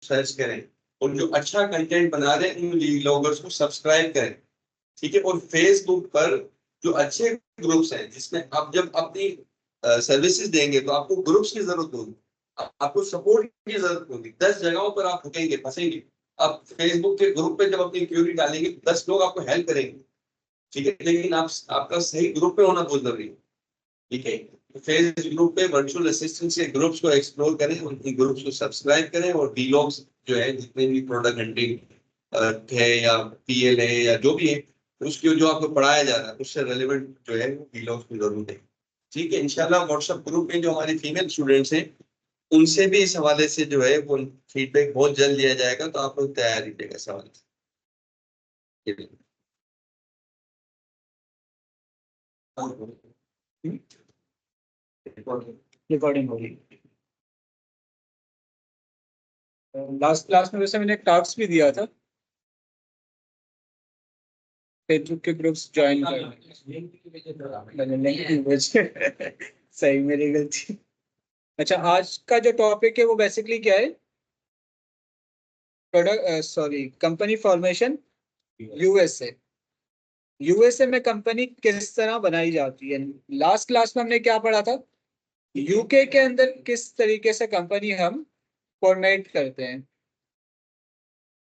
Search करें और जो अच्छा कंटेंट बना रहे हैं उन व्लॉगर्स को सब्सक्राइब करें, ठीक है। और फेसबुक पर जो अच्छे ग्रुप्स हैं जिसमें आप जब अपनी सर्विसेज देंगे तो आपको ग्रुप्स की जरूरत होगी, आपको सपोर्ट की जरूरत होगी। 10 जगहों पर आप रुकेंगे, फंसेंगे। आप फेसबुक के ग्रुप पे जब अपनी क्यूरी डालेंगे 10 लोग आपको हेल्प करेंगे, ठीक है, लेकिन आप आपका सही ग्रुप पे होना बहुत जरूरी है, ठीक है। फेस ग्रुप पे वर्चुअल असिस्टेंट के ग्रुप्स को एक्सप्लोर करें, उनकी ग्रुप्स को सब्सक्राइब करें और वीलॉग्स जो है जितने भी प्रोडक्ट हंटिंग है या पीएल है या जो भी है उसकी जो आपको पढ़ाया जा रहा है उससे रेलेवेंट जो है वो वीलॉग्स की जरूरत है, ठीक है। इंशाल्लाह व्हाट्सएप ग्रुप में जो हमारी फीमेल स्टूडेंट्स हैं उनसे भी इस हवाले से जो है वो फीडबैक बहुत जल्द लिया जाएगा, तो आप लोग तैयार रहिएगा इस हवाले से। रिकॉर्डिंग हो रही। लास्ट क्लास में वैसे मैंने एक टास्क भी दिया था, फेसबुक के ग्रुप्स ज्वाइन करने। सही, मेरी गलती। अच्छा, आज का जो टॉपिक है वो बेसिकली क्या है? Product, sorry, company formation USA. USA में कंपनी किस तरह बनाई जाती है। लास्ट क्लास में हमने क्या पढ़ा था? यूके के अंदर किस तरीके से कंपनी हम फॉर्मेट करते हैं।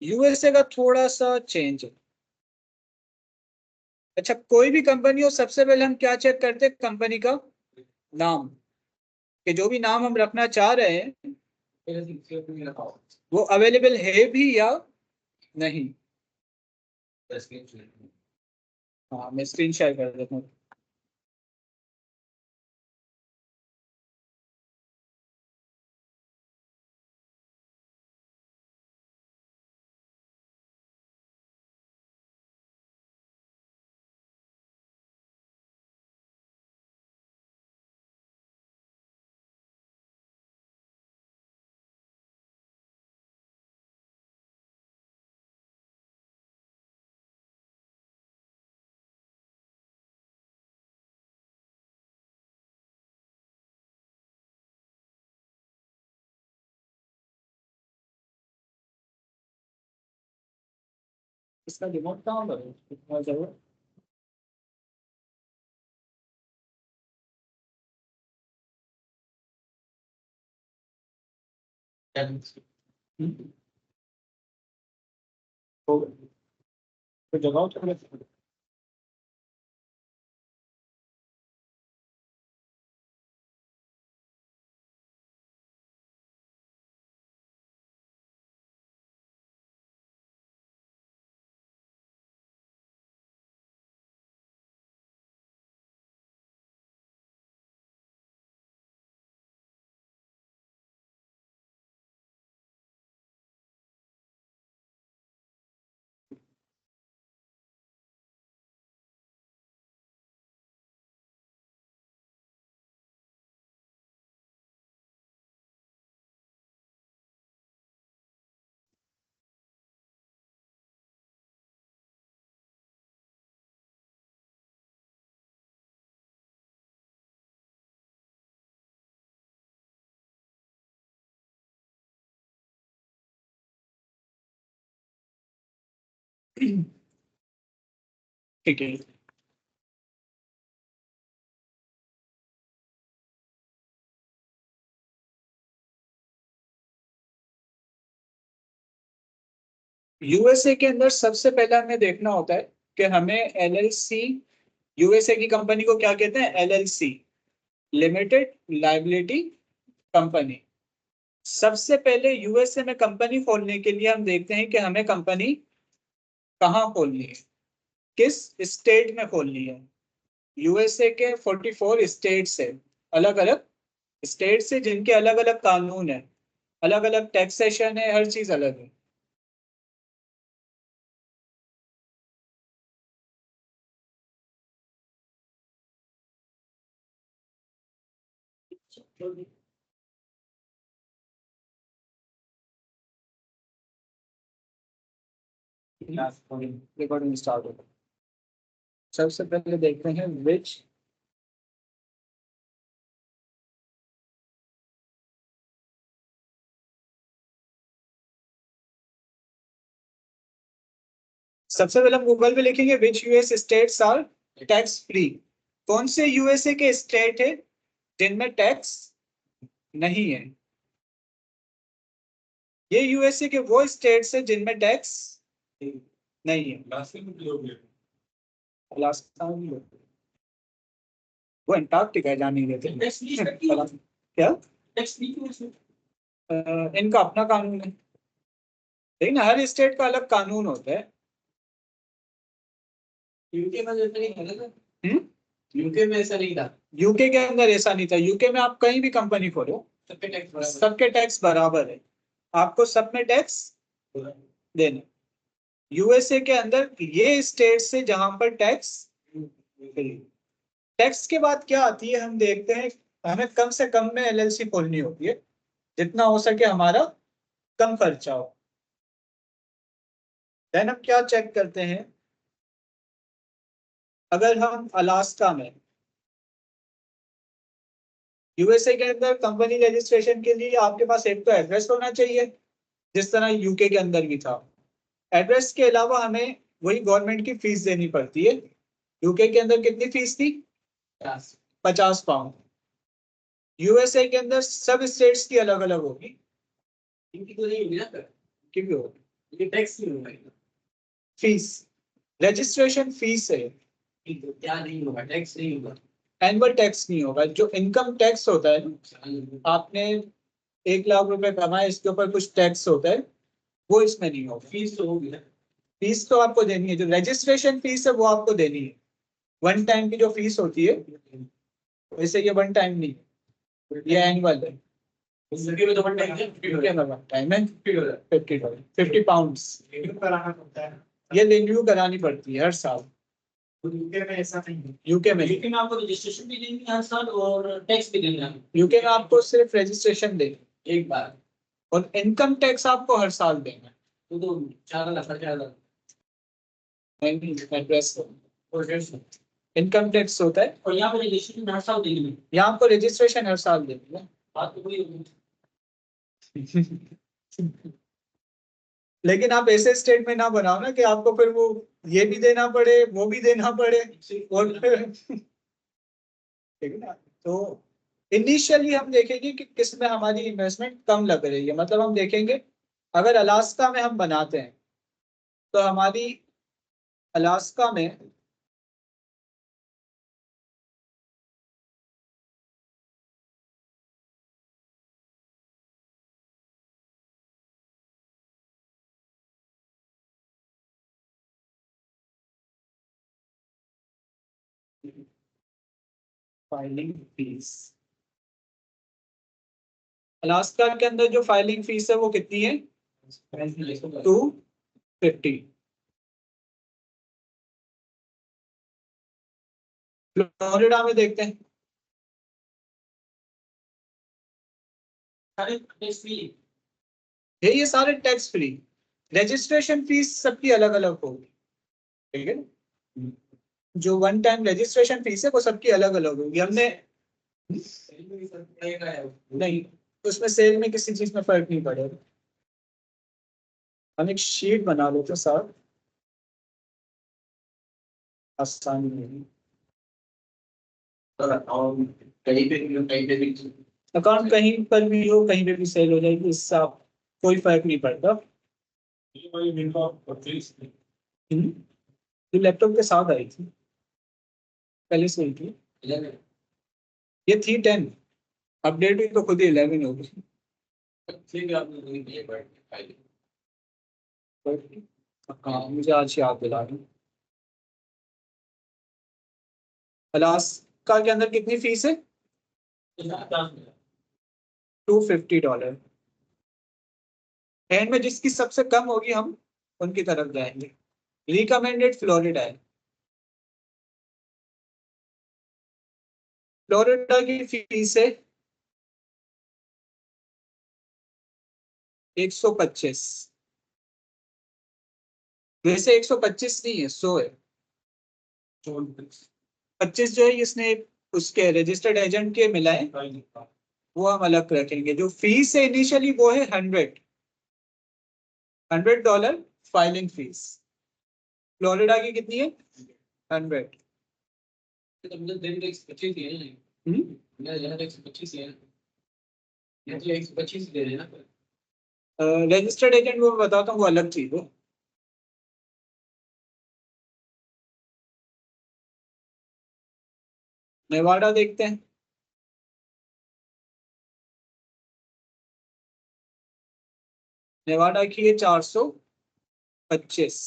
यूएसए का थोड़ा सा चेंज है। अच्छा, कोई भी कंपनी हो सबसे पहले हम क्या चेक करते हैं? कंपनी का नाम, कि जो भी नाम हम रखना चाह रहे हैं वो अवेलेबल है भी या नहीं। हाँ, मैं स्क्रीन शेयर कर देता हूँ। इसका रिमोट कहाँ पर है? इतना जरूर। तो जगाओ थोड़ा सा। ठीक है। यूएसए के अंदर सबसे पहले हमें देखना होता है कि हमें एलएलसी, यूएसए की कंपनी को क्या कहते हैं? LLC, limited liability company. सबसे पहले यूएसए में कंपनी खोलने के लिए हम देखते हैं कि हमें कंपनी कहाँ खोलनी है, किस स्टेट में खोलनी है। यूएसए के 44 स्टेट्स है, अलग अलग स्टेट्स है जिनके अलग अलग कानून है, अलग अलग टैक्सेशन है, हर चीज अलग है। रिकॉर्डिंग स्टार्ट हो। सबसे पहले देखते हैं विच सबसे पहले हम गूगल पे लिखेंगे which US states are tax free. कौन से यूएसए के स्टेट है जिनमें टैक्स नहीं है? ये यूएसए के वो स्टेट्स है जिनमें टैक्स नहीं है। अलास्का भी है। वो अंटार्कटिका जाने देते हैं। क्या इनका अपना कानून है, लेकिन हर स्टेट का अलग कानून होता है। यूके में ऐसा नहीं था। यूके में ऐसा नहीं था। यूके के अंदर ऐसा नहीं था। यूके में आप कहीं भी कंपनी खोलो सबके टैक्स बराबर है, आपको सब में टैक्स देना। यूएसए के अंदर ये स्टेट से जहां पर टैक्स, टैक्स के बाद क्या आती है हम देखते हैं। हमें कम से कम में एलएलसी खोलनी होती है, जितना हो सके हमारा कम खर्चा हो। देन हम क्या चेक करते हैं, अगर हम अलास्का में, यूएसए के अंदर कंपनी रजिस्ट्रेशन के लिए आपके पास एक तो एड्रेस होना चाहिए, जिस तरह यूके के अंदर भी था। एड्रेस के अलावा हमें वही गवर्नमेंट की फीस देनी पड़ती है। यूके के अंदर कितनी फीस थी? 50 पाउंड। यूएसए के अंदर सब स्टेट्स की अलग अलग होगी। इनकी तो नहीं होगी ना सर, क्योंकि होगी ये टैक्स नहीं होगा। फीस, रजिस्ट्रेशन फीस है, तो क्या नहीं होगा, टैक्स नहीं होगा। एनुअल टैक्स नहीं होगा। जो इनकम टैक्स होता है ना, आपने 1 लाख रुपए कमाए, इसके ऊपर कुछ टैक्स होता है, वो इसमें नहीं होगा। फीस तो होगी ना। फीस तो आपको देनी है, जो रजिस्ट्रेशन फीस है वो आपको देनी है। वन टाइम की जो फीस होती है, वैसे ये वन टाइम नहीं है, ये एनुअल है। यूके में तो वन टाइम है, टाइम है $50, 50 पाउंड्स। कराना पड़ता है। ये रिन्यू करानी पड़ती है हर साल। यूके में ऐसा नहीं है। यूके में यूके में आपको रजिस्ट्रेशन भी देनी है हर साल और टैक्स भी देना है। यूके में आपको सिर्फ रजिस्ट्रेशन देना एक बार, और इनकम टैक्स आपको हर साल देना। तो 4 लाख खर्चा आता है। नहीं, एड्रेस और इनकम टैक्स होता है, यहाँ पे रजिस्ट्रेशन हर साल देनी है। यहाँ आपको रजिस्ट्रेशन हर साल देनी है। बात तो वही होगी। लेकिन आप ऐसे स्टेट में ना बनाओ ना कि आपको फिर वो ये भी देना पड़े, वो भी देना पड़े, और फिर ठीक है ना। तो इनिशियली हम देखेंगे कि किस में हमारी इन्वेस्टमेंट कम लग रही है। मतलब हम देखेंगे अगर अलास्का में हम बनाते हैं तो हमारी अलास्का में फाइलिंग फीस, अलास्का के अंदर जो फाइलिंग फीस है वो कितनी है? 250। फ्लोरिडा में देखते हैं। सारे टैक्स फ्री। ये सारे टैक्स फ्री, रजिस्ट्रेशन फीस सबकी अलग अलग होगी, ठीक है। जो वन टाइम रजिस्ट्रेशन फीस है वो सबकी अलग अलग होगी। हमने नहीं, उसमें सेल में किसी चीज में फर्क नहीं पड़ेगा। हम एक शीट बना लेते साथ, आसानी नहीं। कहीं पे भी अकाउंट कहीं पर भी हो, कहीं पे भी सेल हो जाएगी, इससे आप कोई फर्क नहीं पड़ता। ये लैपटॉप के साथ आई थी, पहले से ही थी। ये थी 10, अपडेट हुई तो खुद ही 11 हो गई। हाँ, मुझे आज याद दिला रही। अलास्का के अंदर कितनी फीस है? $250। एंड में जिसकी सबसे कम होगी हम उनकी तरफ जाएंगे। रिकमेंडेड फ्लोरिडा है। फ्लोरिडा की फीस है 125। वैसे 125 नहीं है, 100 है। 25 जो है इसने उसके रजिस्टर्ड एजेंट के मिलाए, वो हम अलग रखेंगे। जो फीस है इनिशियली वो है $100 फाइलिंग फीस। फ्लोरिडा की कितनी है? 100। तो मुझे दिन 125 ही है ना। मेरा यहाँ 125 ही है। यहाँ तो 125 दे रहे हैं ना। रजिस्टर्ड एजेंट वो बताता हूँ, वो अलग चीज है। नेवाडा देखते हैं। नेवाडा की है 425।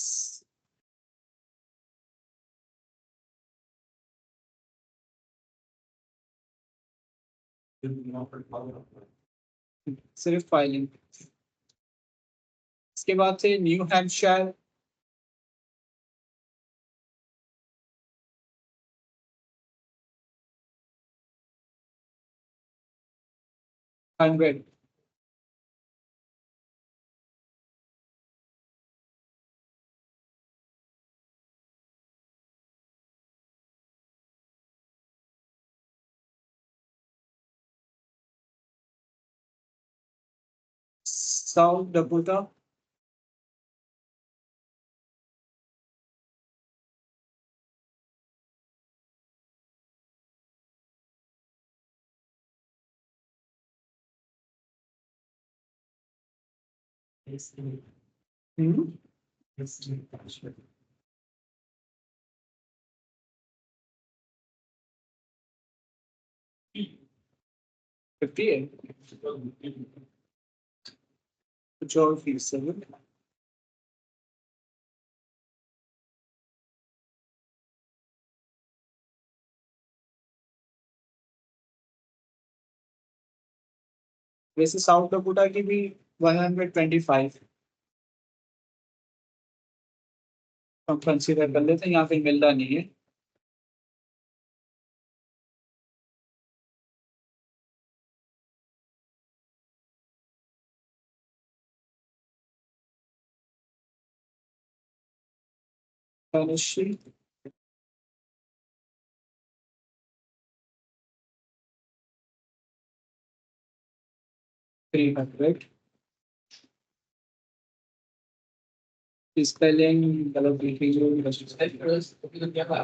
सिर्फ फाइलिंग। इसके बाद से New Hampshire. Hundred. South Dakota. Hmm 50 है। कुछ और फीस है। वैसे साउथ डकोटा की भी 125 हम कंसीडर कर लेते हैं, यहाँ पे मिल रहा नहीं है। Tennessee, 300। स्पेलिंग गलत लिखी हुई है। अभी तो क्या रहा।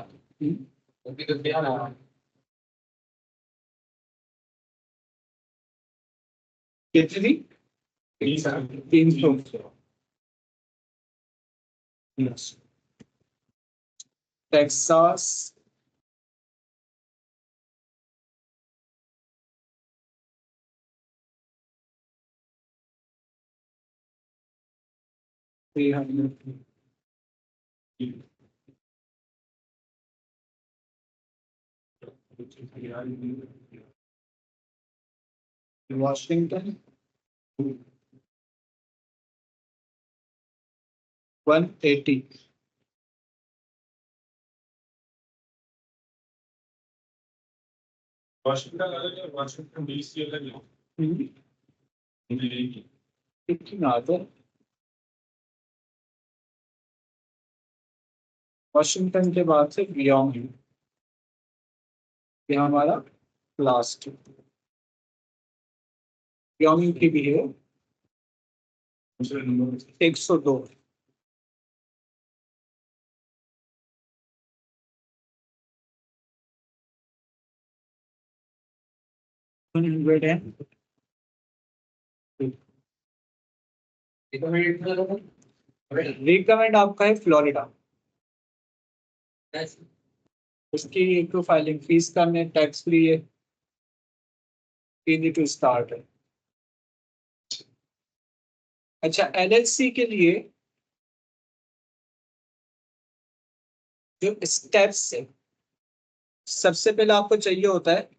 अभी तो क्या रहा। कितनी? 300। Texas, three hundred. Washington 180। Washington अलग है, वाशिंगटन डीसी अलग है। कितना आता है? वॉशिंगटन के बाद से बियॉन्ग है, ये हमारा लास्ट। बियॉन्ग की भी है 102। 100 है। रिकमेंड आपका है फ्लोरिडा। उसकी एक तो फाइलिंग फीस कम है, टैक्स फ्री है, इजी टू स्टार्ट है। अच्छा, एलएलसी के लिए जो स्टेप्स है, सबसे पहले आपको चाहिए होता है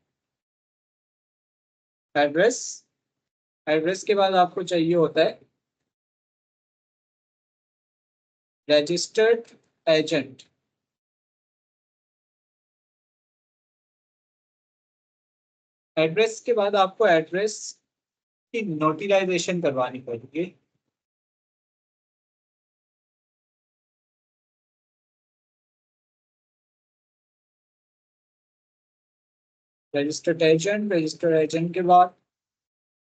एड्रेस। एड्रेस के बाद आपको चाहिए होता है रजिस्टर्ड एजेंट। एड्रेस के बाद आपको एड्रेस की नोटिलाइजेशन करवानी पड़ेगी। रजिस्टर्ड एजेंट के बाद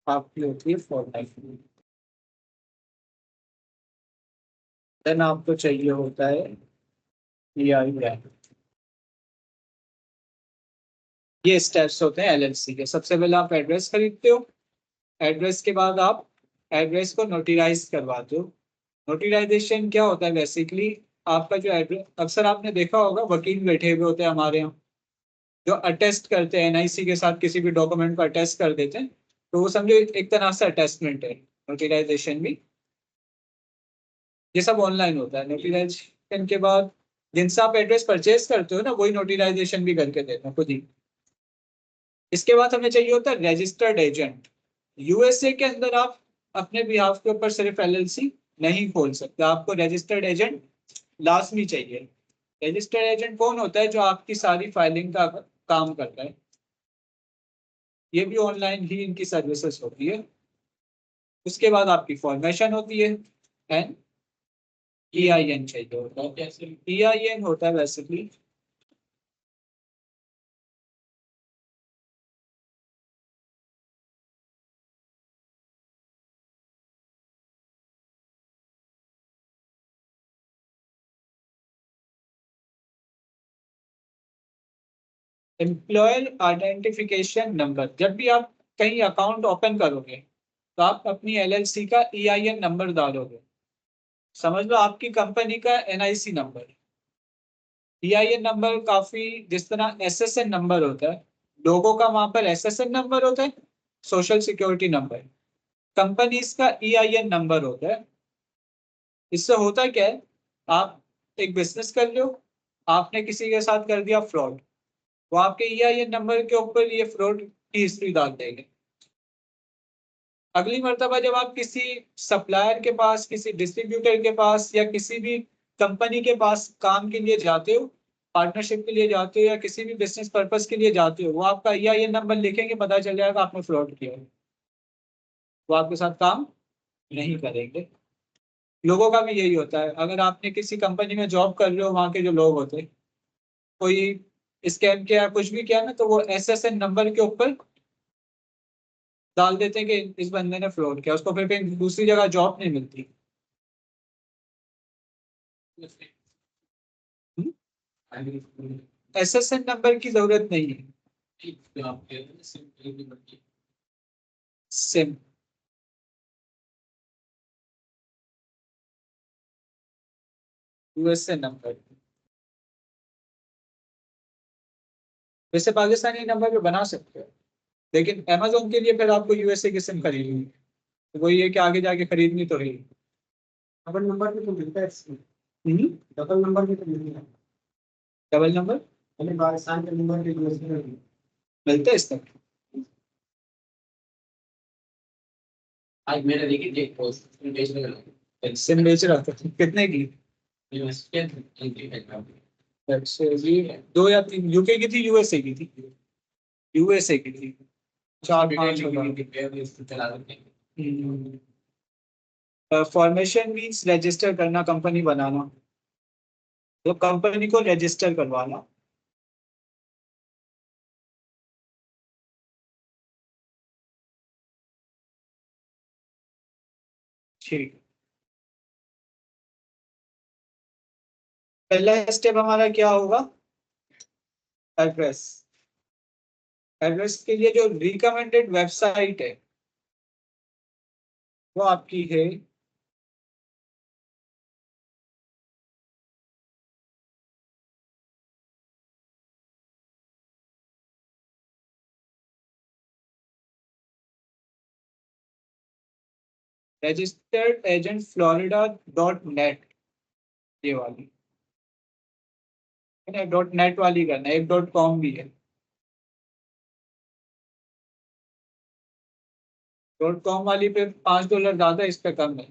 आपकी होती है फॉर्मेलिटी। देन आपको चाहिए होता है ये स्टेप्स होते हैं एलएलसी के। सबसे पहले आप एड्रेस खरीदते हो, एड्रेस के बाद आप एड्रेस को नोटराइज करवाते हो। नोटराइजेशन क्या होता है बेसिकली, आपका जो एड्रेस, अक्सर आपने देखा होगा वकील बैठे हुए होते हैं हमारे यहाँ जो अटेस्ट करते हैं एनआईसी के साथ, किसी भी डॉक्यूमेंट को अटेस्ट कर देते हैं, तो वो समझो एक तरह से अटेस्टमेंट है। नोटराइजेशन भी ये सब ऑनलाइन होता है। नोटराइजेशन के बाद जिनसे आप एड्रेस परचेज करते हो ना, वही नोटराइजेशन भी करके देते हैं खुद ही। इसके बाद हमें चाहिए होता है रजिस्टर्ड एजेंट। यूएसए के अंदर आप अपने बिहाफ के ऊपर सिर्फ एलएलसी नहीं खोल सकते, आपको रजिस्टर्ड एजेंट लाजमी चाहिए। रजिस्टर्ड एजेंट कौन होता है? जो आपकी सारी फाइलिंग का काम करता है। ये भी ऑनलाइन ही इनकी सर्विसेज होती है। उसके बाद आपकी फॉर्मेशन होती है एंड EIN चाहिए होता है। EIN होता है बेसिकली एम्प्लॉयर आइडेंटिफिकेशन नंबर। जब भी आप कहीं अकाउंट ओपन करोगे तो आप अपनी LLC का EIN नंबर डालोगे। समझ लो आपकी कंपनी का NIC नंबर। EIN नंबर काफी, जिस तरह SSN नंबर होता है, लोगों का वहां पर SSN नंबर होता है, सोशल सिक्योरिटी नंबर। कंपनीज का EIN नंबर होता है। इससे होता क्या है, आप एक बिजनेस कर रहे हो, आपने किसी के साथ कर दिया फ्रॉड, वो आपके EIN नंबर के ऊपर ये फ्रॉड की हिस्ट्री डाल देंगे। अगली मर्तबा जब आप किसी सप्लायर के पास, किसी डिस्ट्रीब्यूटर के पास या किसी भी कंपनी के पास काम के लिए जाते हो, पार्टनरशिप के लिए जाते हो या किसी भी बिजनेस पर्पस के लिए जाते हो, वो आपका EIN नंबर लिखेंगे, पता चल जाएगा आपने फ्रॉड किया है, वो आपके साथ काम नहीं करेंगे। लोगों का भी यही होता है। अगर आपने किसी कंपनी में जॉब कर रहे हो, वहाँ के जो लोग होते हैं, कोई स्कैम किया कुछ भी किया ना, तो वो SSN नंबर के ऊपर डाल देते हैं कि इस बंदे ने फ्रॉड किया, उसको फिर कहीं दूसरी जगह जॉब नहीं मिलती। SSN नंबर की जरूरत नहीं है। सिम USA नंबर, वैसे पाकिस्तानी नंबर पे बना सकते हो, लेकिन अमेजोन के लिए फिर आपको USA की सिम खरीदनी है। तो वही है कि आगे जाके खरीदनी तो है। डबल नंबर भी तो मिलता है इसमें। हम्म, डबल नंबर भी तो मिलता है। डबल नंबर पहले पाकिस्तान के नंबर के यूएस में मिलता है इस तक। आज मैंने देखी देख पोस्ट बेचने का सिम बेच रहा था, कितने की? अच्छा जी, 2 या 3 यूके की थी, USA की थी? USA की थी, 4-5 फॉर्मेशन मीन्स रजिस्टर करना, कंपनी बनाना, तो कंपनी को रजिस्टर करवाना। ठीक, पहला स्टेप हमारा क्या होगा? एड्रेस। एड्रेस के लिए जो रिकमेंडेड वेबसाइट है वो आपकी है registeredagentflorida.net, ये वाली .net वाली करना, एक .com भी है। .com वाली पे $5 ज्यादा, इस पे कम है,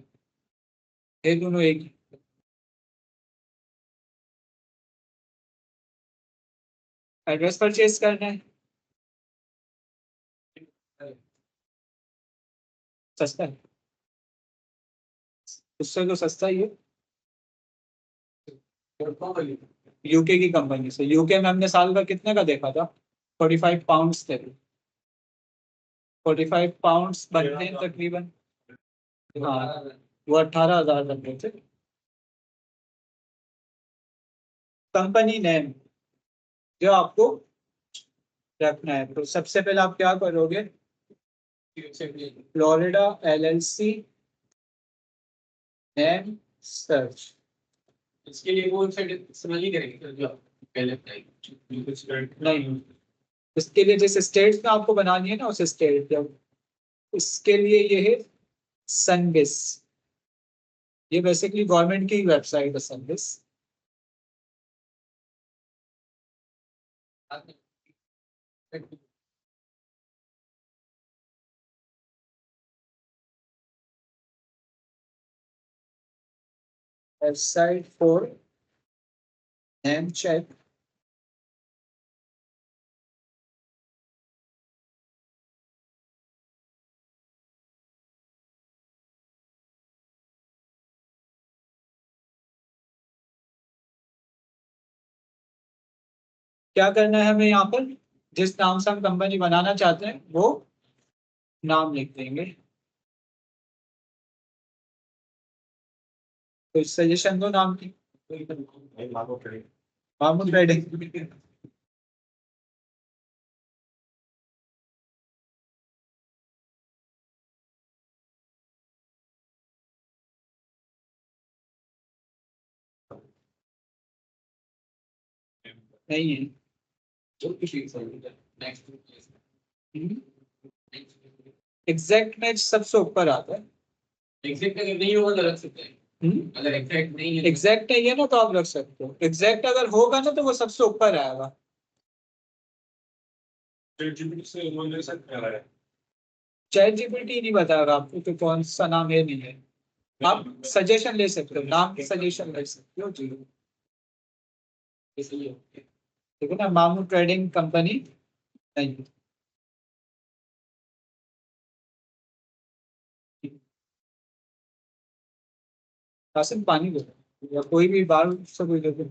ये दोनों एक ही। एड्रेस परचेज करना है, सस्ता है, उससे तो सस्ता ही है। यूके की कंपनी से, यूके में हमने साल का कितने का देखा था? 45 पाउंड्स थे। 45 पाउंड्स बनते हैं तकरीबन, हाँ, वो 18,000 बनते थे। कंपनी नेम जो आपको रखना है, तो सबसे पहले आप क्या करोगे, फ्लोरिडा LLC नेम सर्च। इसके लिए वो वेबसाइट इस्तेमाल नहीं करेंगे जो आप पहले बताई? नहीं, इसके लिए जिस स्टेट में आपको बनानी है ना उस स्टेट, उसके लिए ये है सनबिस। ये बेसिकली गवर्नमेंट की वेबसाइट है Sunbiz. Website for name check. क्या करना है हमें यहाँ पर, जिस नाम से हम कंपनी बनाना चाहते हैं वो नाम लिख देंगे। तो सजेशन दो नाम की। Mamud trading. नहीं है। जो कुछ नेक्स्ट एग्जैक्ट मैच सबसे ऊपर आता है। एग्जैक्ट अगर नहीं होगा तो रख सकते हैं। अगर एग्जैक्ट नहीं है एग्जैक्ट नहीं है ना तो आप रख सकते हो, एग्जैक्ट अगर होगा ना तो वो सबसे ऊपर आएगा। से उन्होंने सब करा है। चैट जीपीटी नहीं बताएगा आपको कि कौन सा नाम है नहीं है। आप सजेशन ले सकते हो, नाम की सजेशन ले सकते हो जी। इसलिए ठीक है ना, मामू ट्रेडिंग कंपनी नहीं। कासिम पानी दो, या कोई भी बाहर से कोई दे दो।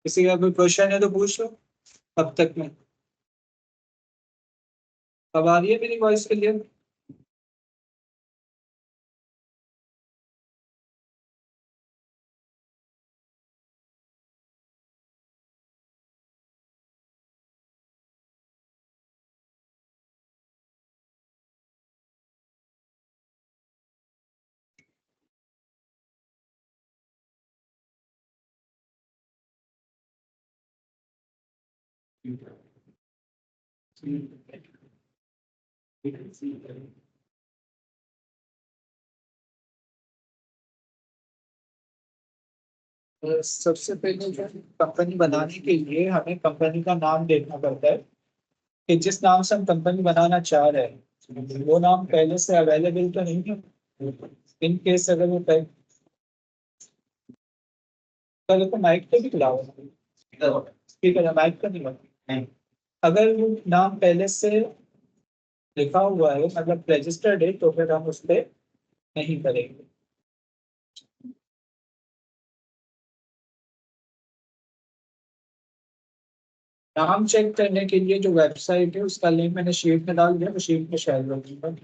किसी का कोई क्वेश्चन है तो पूछ लो अब तक में। अब आ रही है मेरी वॉइस क्लियर? सबसे पहले जो कंपनी बनाने के लिए हमें कंपनी का नाम देखना पड़ता है कि जिस नाम से हम कंपनी बनाना चाह रहे हैं वो नाम पहले से अवेलेबल तो नहीं है। इन केस अगर वो पहले, तो माइक पे भी खिलाओ, स्पीकर है माइक का नहीं लगा। अगर वो नाम पहले से लिखा हुआ है मतलब रजिस्टर्ड है तो फिर हम उस पर नहीं करेंगे। नाम चेक करने के लिए जो वेबसाइट है उसका लिंक मैंने शीट में डाल दिया, तो शीट में शेयर कर दूंगा।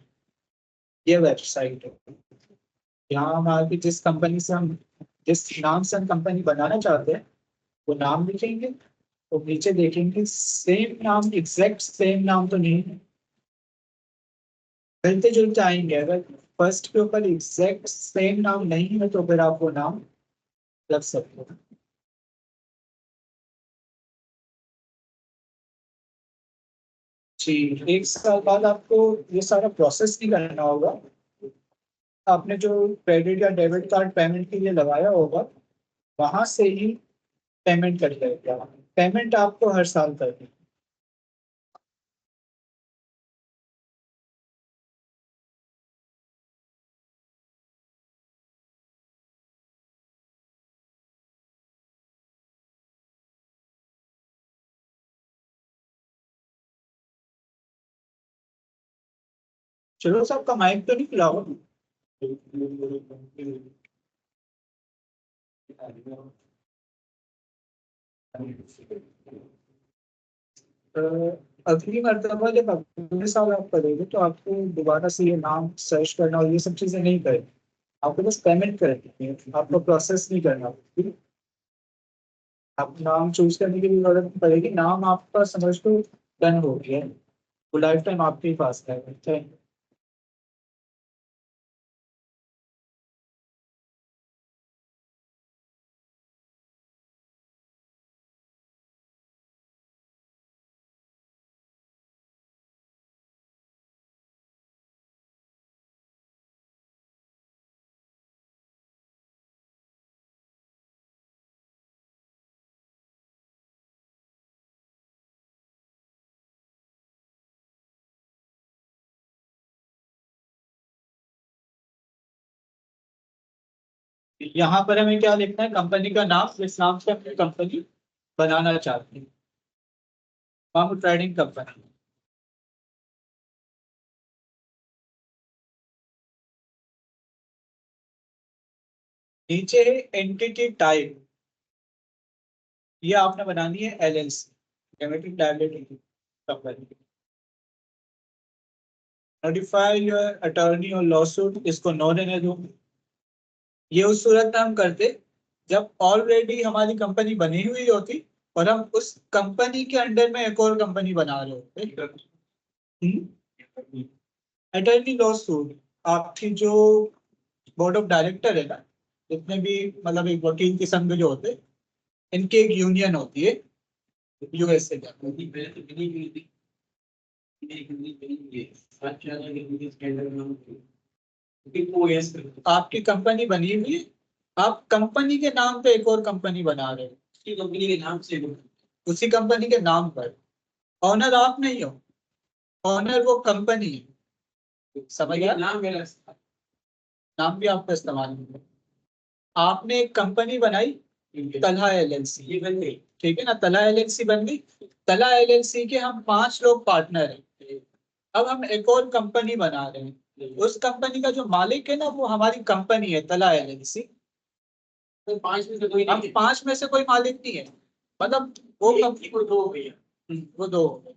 ये वेबसाइट है, यहाँ हम आगे जिस कंपनी से हम जिस नाम से हम कंपनी बनाना चाहते हैं वो नाम लिखेंगे। तो नीचे देखेंगे सेम नाम, एग्जैक्ट सेम नाम तो नहीं है, मिलते जुलते आएंगे। अगर फर्स्ट के ऊपर एग्जैक्ट सेम नाम नहीं है तो फिर आप वो नाम रख सकते हो। जी, 1 साल बाद आपको ये सारा प्रोसेस नहीं करना होगा। आपने जो क्रेडिट या डेबिट कार्ड पेमेंट के लिए लगाया होगा वहां से ही पेमेंट कर लेगा। पेमेंट आपको हर साल करनी है। चलो सबका माइक तो नहीं खुला होगा। अगली मरतबा जब अगले साल आप करोगे तो आपको दोबारा से ये नाम सर्च करना और ये सब चीजें नहीं करें, आपको बस पेमेंट करनी है, आपको प्रोसेस नहीं करना। ठीक है? आप नाम चूज करने की भी जरूरत नहीं पड़ेगी, नाम आपका समझ लो डन हो गया है, वो लाइफ टाइम आपके ही पास रहेगा। Thank you. यहाँ पर हमें क्या लिखना है, कंपनी का नाम, जिस नाम से अपनी कंपनी बनाना चाहते हैं, हम ट्रेडिंग कंपनी। नीचे है एंटिटी टाइप, ये आपने बनानी है LLC, limited liability company. Notify your attorney और लॉसूट, इसको नो देने दो। ये उस सूरत में हम करते जब ऑलरेडी हमारी कंपनी बनी हुई होती और हम उस कंपनी के अंडर में एक और कंपनी बना रहे होते। अटॉर्नी लॉ सूट, आपकी जो बोर्ड ऑफ डायरेक्टर है ना, जितने भी मतलब एक वकील किस्म के जो होते हैं, इनकी एक यूनियन होती है यूएसए का। आपकी कंपनी बनी हुई है, आप कंपनी के नाम पे एक और कंपनी बना रहे हो, कंपनी के नाम से उसी कंपनी के नाम पर। ऑनर आप नहीं हो, ऑनर वो कंपनी है, समझ गया? नाम मेरा नाम भी आपका इस्तेमाल नहीं है। आपने एक कंपनी बनाई तलहा एलएलसी, ये बन गई। ठीक है ना, तलहा एलएलसी बन गई। तलहा एलएलसी के हम 5 लोग पार्टनर हैं। अब हम एक और कंपनी बना रहे हैं, उस कंपनी का जो मालिक है ना वो हमारी कंपनी है तलहा एलएलसी। तो 5 में से कोई हम नहीं 5 में से कोई मालिक नहीं है, मतलब वो है। कंपनी, को 2 हो गया। वो 2 हो गए।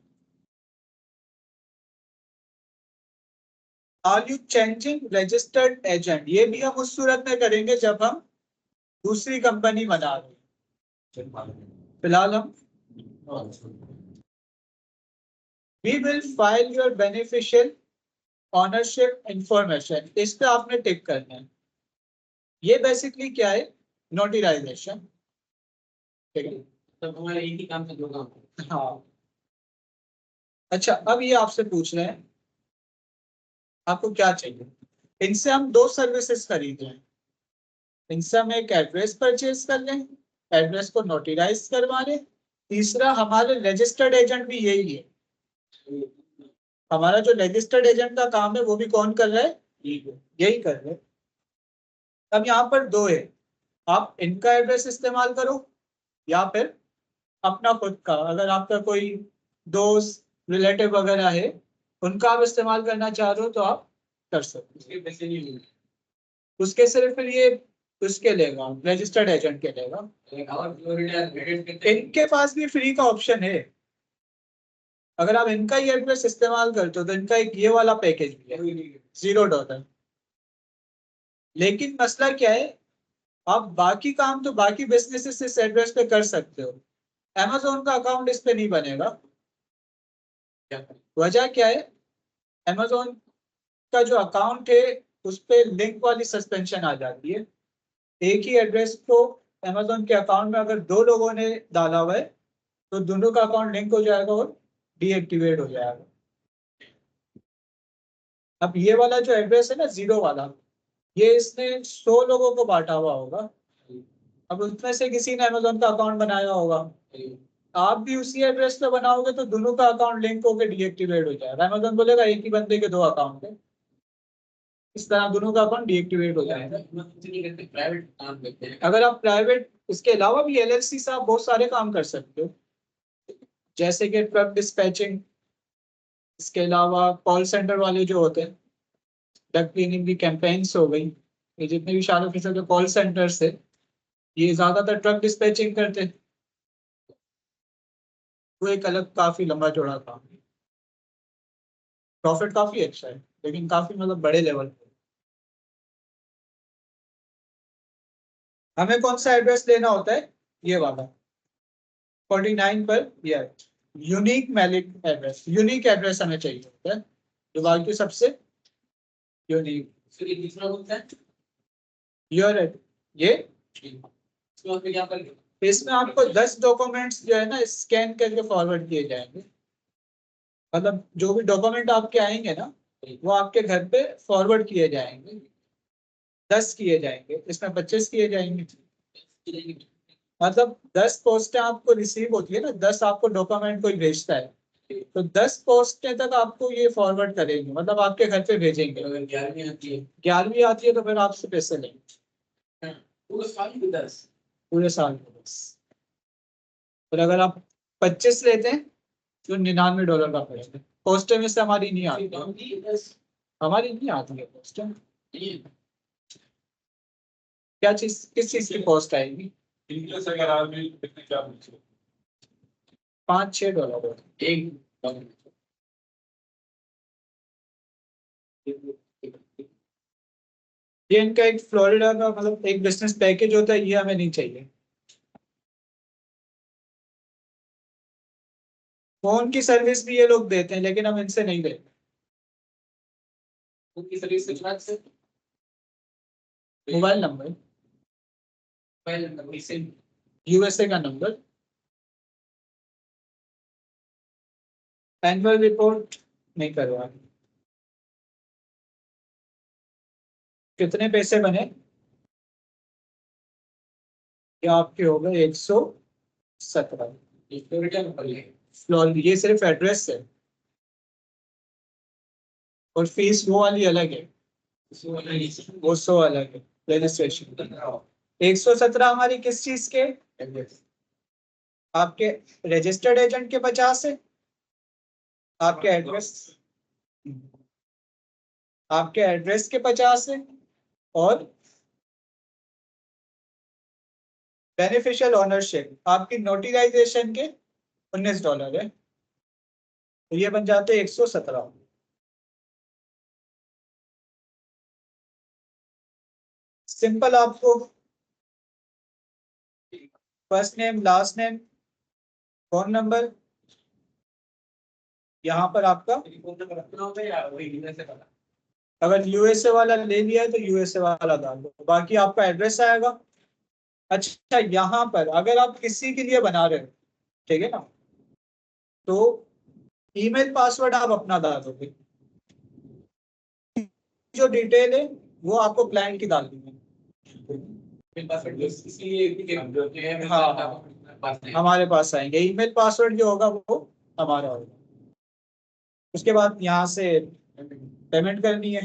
Are you changing registered agent, ये भी हम उस सूरत में करेंगे जब हम दूसरी कंपनी बना रहे हैं। फिलहाल हम we will file your beneficial ownership information, इस पे आपने टिक करना है। ये बेसिकली क्या है, नोटराइजेशन। ठीक है, तब हमारा एक ही काम से 2 काम। हाँ। अच्छा, अब ये आपसे पूछ रहे हैं आपको क्या चाहिए। इनसे हम 2 सर्विसेज खरीद रहे हैं, इनसे हम एक एड्रेस परचेज कर लें, एड्रेस को नोटराइज करवा लें। तीसरा, हमारे रजिस्टर्ड एजेंट भी यही है, हमारा जो रजिस्टर्ड एजेंट का काम है वो भी कौन कर रहा है, यही कर रहे हैं। अब यहाँ पर 2 है, आप इनका एड्रेस इस्तेमाल करो या फिर अपना खुद का, अगर आपका कोई दोस्त रिलेटिव वगैरह है उनका आप इस्तेमाल करना चाह रहे हो तो आप कर सकते हो। उसके पैसे नहीं मिलते। उसके सिर्फ फिर ये उसके लेगा, रजिस्टर्ड एजेंट के लेगा। और फ्लोरिडा क्रेडिट करते हैं। इनके पास भी फ्री का ऑप्शन है, अगर आप इनका ही एड्रेस इस्तेमाल करते हो तो इनका एक ये वाला पैकेज भी है, $0। लेकिन मसला क्या है, आप बाकी काम तो बाकी बिजनेसेस इस एड्रेस पे कर सकते हो, Amazon का अकाउंट इस पे नहीं बनेगा। वजह क्या है, Amazon का जो अकाउंट है उस पे लिंक वाली सस्पेंशन आ जाती है। एक ही एड्रेस को Amazon के अकाउंट में अगर 2 लोगों ने डाला हुआ है तो दोनों का अकाउंट लिंक हो जाएगा और डीएक्टिवेट हो जाएगा। अब ये वाला जो एड्रेस है ना 0 वाला, ये इसने 100 लोगों को बांटा हुआ होगा, अब उसमें से किसी ने Amazon का अकाउंट बनाया होगा, आप भी उसी एड्रेस पे बनाओगे तो दोनों का अकाउंट लिंक होकर डीएक्टिवेट हो जाएगा। Amazon बोलेगा एक ही बंदे के 2 अकाउंट है, इस तरह दोनों का अकाउंट डीएक्टिवेट हो जाएगा। प्राइवेट काम करते हैं। अगर आप प्राइवेट, इसके अलावा भी एलएलसी से आप बहुत सारे काम कर सकते हो, जैसे कि ट्रक डिस्पैचिंग, इसके अलावा कॉल सेंटर वाले जो होते हैं, डक क्लीनिंग की कैंपेन्स हो गई, ये जितने भी शाला फीसद के कॉल सेंटर्स है ये ज्यादातर ट्रक डिस्पैचिंग करते हैं। वो एक अलग काफी लंबा चौड़ा काम है। प्रॉफिट काफी अच्छा है, लेकिन काफी मतलब बड़े लेवल पे। हमें कौन सा एड्रेस लेना होता है? ये वाला 49 पर यह unique mailing address, unique address हमें चाहिए होता है, जो बाकी सबसे यूनिक। फिर ये तीसरा होता है योर ये इसमें आपने क्या कर इसमें आपको 10 डॉक्यूमेंट्स जो है ना स्कैन करके फॉरवर्ड किए जाएंगे। मतलब जो भी डॉक्यूमेंट आपके आएंगे ना वो आपके घर पे फॉरवर्ड किए जाएंगे। 10 किए जाएंगे, इसमें 25 किए जाएंगे। मतलब 10 पोस्टें आपको रिसीव होती है ना, 10 आपको डॉक्यूमेंट कोई भेजता है, तो 10 पोस्टें तक आपको ये फॉरवर्ड करेंगे, मतलब आपके घर पे भेजेंगे। अगर 11वीं आती है 11वीं आती है तो फिर आपसे पैसे लेंगे पूरे साल के 10 पूरे साल के 10। और अगर आप 25 लेते हैं तो $99 का पड़ेगा। पोस्टें में से हमारी नहीं आती, काम की 10 हमारी नहीं आती है पोस्टें। ये क्या चीज, किस चीज की पोस्ट आएगी? इंग्लिश अगर आदमी कितने क्या पूछे $5-6। एक ये इनका एक फ्लोरिडा का मतलब एक बिजनेस पैकेज होता है, ये हमें नहीं चाहिए। फोन की सर्विस भी ये लोग देते हैं, लेकिन हम इनसे नहीं लेते। उनकी सर्विस के बाद से मोबाइल नंबर, मोबाइल नंबर से यूएसए का नंबर, एनुअल रिपोर्ट नहीं करवा। कितने पैसे बने? ये आपके हो गए 117। रिटर्न कर ले फ्लोर ये सिर्फ एड्रेस है, और फीस वो वाली अलग है, वो 100 अलग है रजिस्ट्रेशन। 117 हमारी किस चीज के? आपके रजिस्टर्ड एजेंट के 50 है, आपके एड्रेस, आपके एड्रेस के 50 है, और बेनिफिशियल ओनरशिप आपकी नोटिलाइजेशन के $19 है, तो ये बन जाते 117। सिंपल आपको first name, last name, phone number, यहाँ पर आपका अगर यूएसए वाला ले लिया है तो यूएसए वाला डाल दो, बाकी आपका एड्रेस आएगा। अच्छा, यहाँ पर अगर आप किसी के लिए बना रहे हो, ठीक है ना, तो ईमेल पासवर्ड आप अपना डाल दोगे, जो डिटेल है वो आपको क्लाइंट की डालनी है। हमारे पास आएंगे, ईमेल पासवर्ड जो होगा वो हमारा होगा। उसके बाद यहाँ से पेमेंट करनी है,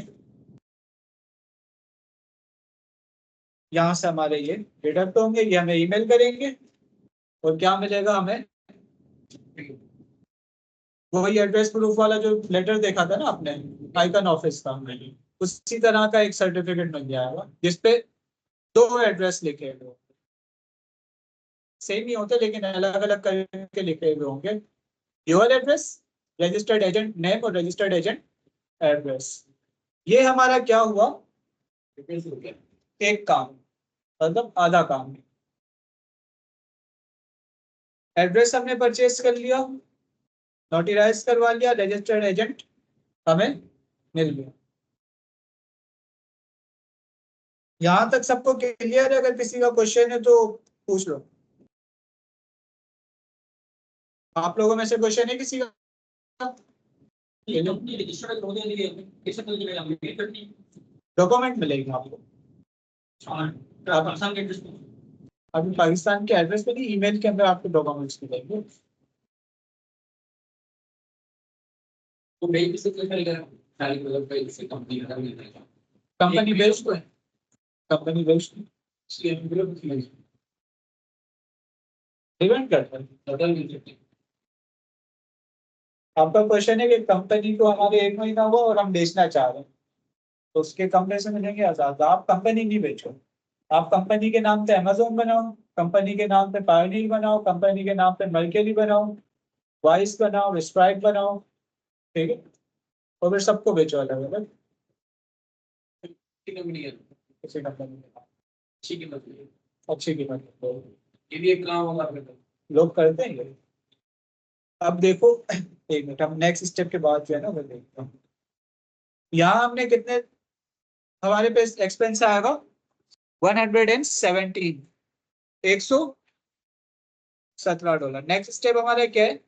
यहाँ से हमारे ये डिडक्ट होंगे, ये हमें ईमेल करेंगे, और क्या मिलेगा हमें? वही एड्रेस प्रूफ वाला जो लेटर देखा था ना आपने आइकन ऑफिस का, उसी तरह का एक सर्टिफिकेट मिल जाएगा जिसपे 2 एड्रेस लिखे हुए, सेम ही होते लेकिन अलग अलग करके लिखे हुए होंगे। Your address, registered agent name और रजिस्टर्ड एजेंट एड्रेस। ये हमारा क्या हुआ? एक काम, मतलब आधा काम। एड्रेस हमने परचेज कर लिया, नोटिराइज करवा लिया, रजिस्टर्ड एजेंट हमें मिल गया। यहां तक सबको क्लियर है? अगर किसी का क्वेश्चन है तो पूछ लो। आप लोगों में से क्वेश्चन है किसी का? डॉक्यूमेंट मिलेगा आपको, अभी पाकिस्तान के एड्रेस पे नहीं, ईमेल के अंदर आपको डॉक्यूमेंट्स मिलेंगे। कंपनी बेस्ड है, कंपनी बेस्ड डिपेंड करता है। आपका क्वेश्चन है कि कंपनी को हमारे 1 महीना हुआ और हम बेचना चाह रहे हैं, तो उसके कम पैसे मिलेंगे आजाद। आप कंपनी नहीं बेचो, आप कंपनी के नाम पे अमेजोन बनाओ, कंपनी के नाम पे पायोनियर बनाओ, कंपनी के नाम पे मर्केरी बनाओ, वाइस बनाओ, स्प्राइट बनाओ, ठीक है, और फिर सबको बेचो अलग अलग कंपनी है, किसी कंपनी में, अच्छी कीमत में। अच्छी कीमत पे। ये भी एक काम होगा फिर तो। लोग करते हैं ये। अब देखो एक मिनट, हम नेक्स्ट स्टेप के बाद जो है ना वो देखते हैं। यहाँ हमने कितने, हमारे पे एक्सपेंस आएगा 117, $117। नेक्स्ट स्टेप हमारा क्या है,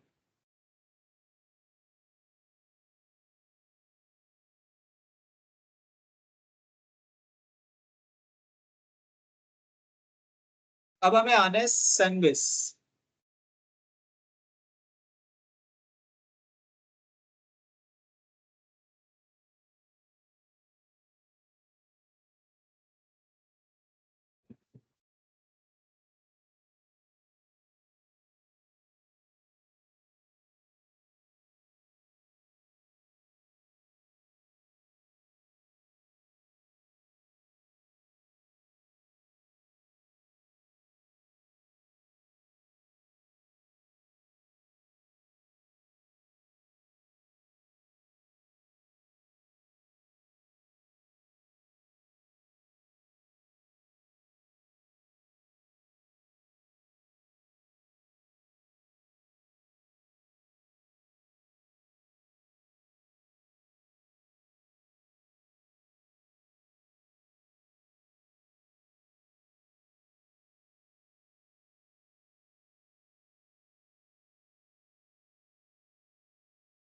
अब हमें आना है सनविस।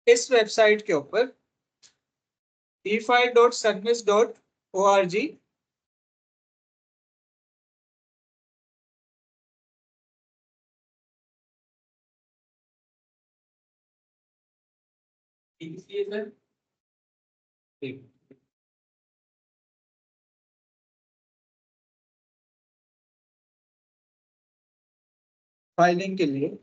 इस वेबसाइट के ऊपर e-file.sunmis.org इसलिए सर फाइलिंग के लिए,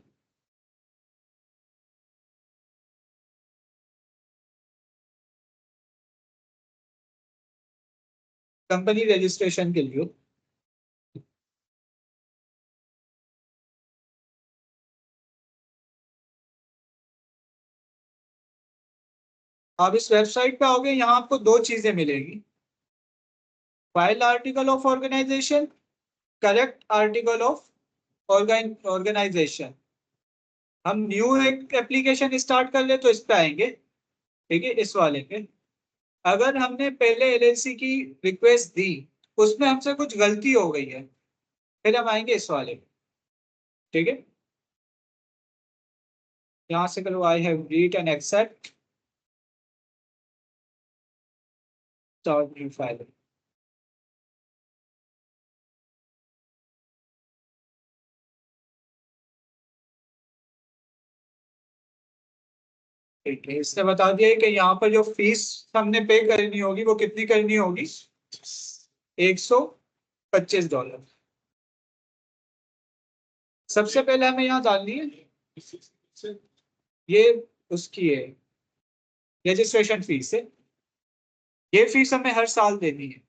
कंपनी रजिस्ट्रेशन के लिए, आप इस वेबसाइट पे आओगे, यहाँ आपको दो चीजें मिलेगी, file article of organization, correct article of organization. हम न्यू एक एप्लीकेशन स्टार्ट कर ले तो इस पे आएंगे, ठीक है, इस वाले पे। अगर हमने पहले एलएलसी की रिक्वेस्ट दी, उसमें हमसे कुछ गलती हो गई है, फिर हम आएंगे इस वाले पे, ठीक है। यहाँ से करो I have read and accept file. ठीक है, इसने बता दिया है कि यहाँ पर जो फीस हमने पे करनी होगी वो कितनी करनी होगी, $125। सबसे पहले हमें यहाँ डालनी है, ये उसकी है रजिस्ट्रेशन फीस है, ये फीस हमें हर साल देनी है,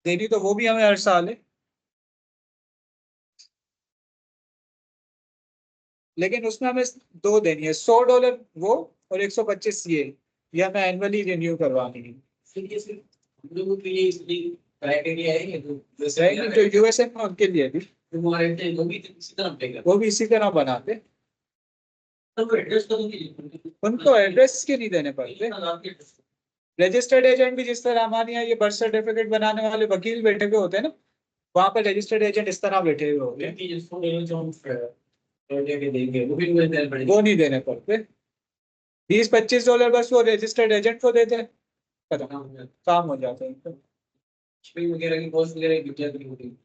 देनी तो वो भी हमें हर साल है, लेकिन उसमें हमें दो देनी है, $100 वो और 125 ये हमें एनुअली रिन्यू करवानी है। इसलिए सिर्फ हम लोगों के लिए इसलिए क्राइटेरिया है ये तो जो यूएसए में उनके लिए भी हमारे वो भी इसी तरह पे वो भी इसी तरह बनाते, तो एड्रेस तो नहीं, उनको एड्रेस के नहीं देने पड़ते। रजिस्टर्ड एजेंट भी जिस तरह हमारे यहाँ ये बर्थ सर्टिफिकेट बनाने वाले वकील बैठे हुए होते हैं ना, वहां पर रजिस्टर्ड एजेंट इस तरह बैठे हुए होते हैं, वो नहीं देने पड़ते। $20-25 बस वो रजिस्टर्ड एजेंट को देते हैं, खत्म, काम हो जाता है। शिपिंग वगैरह की कॉस्ट वगैरह की क्या होती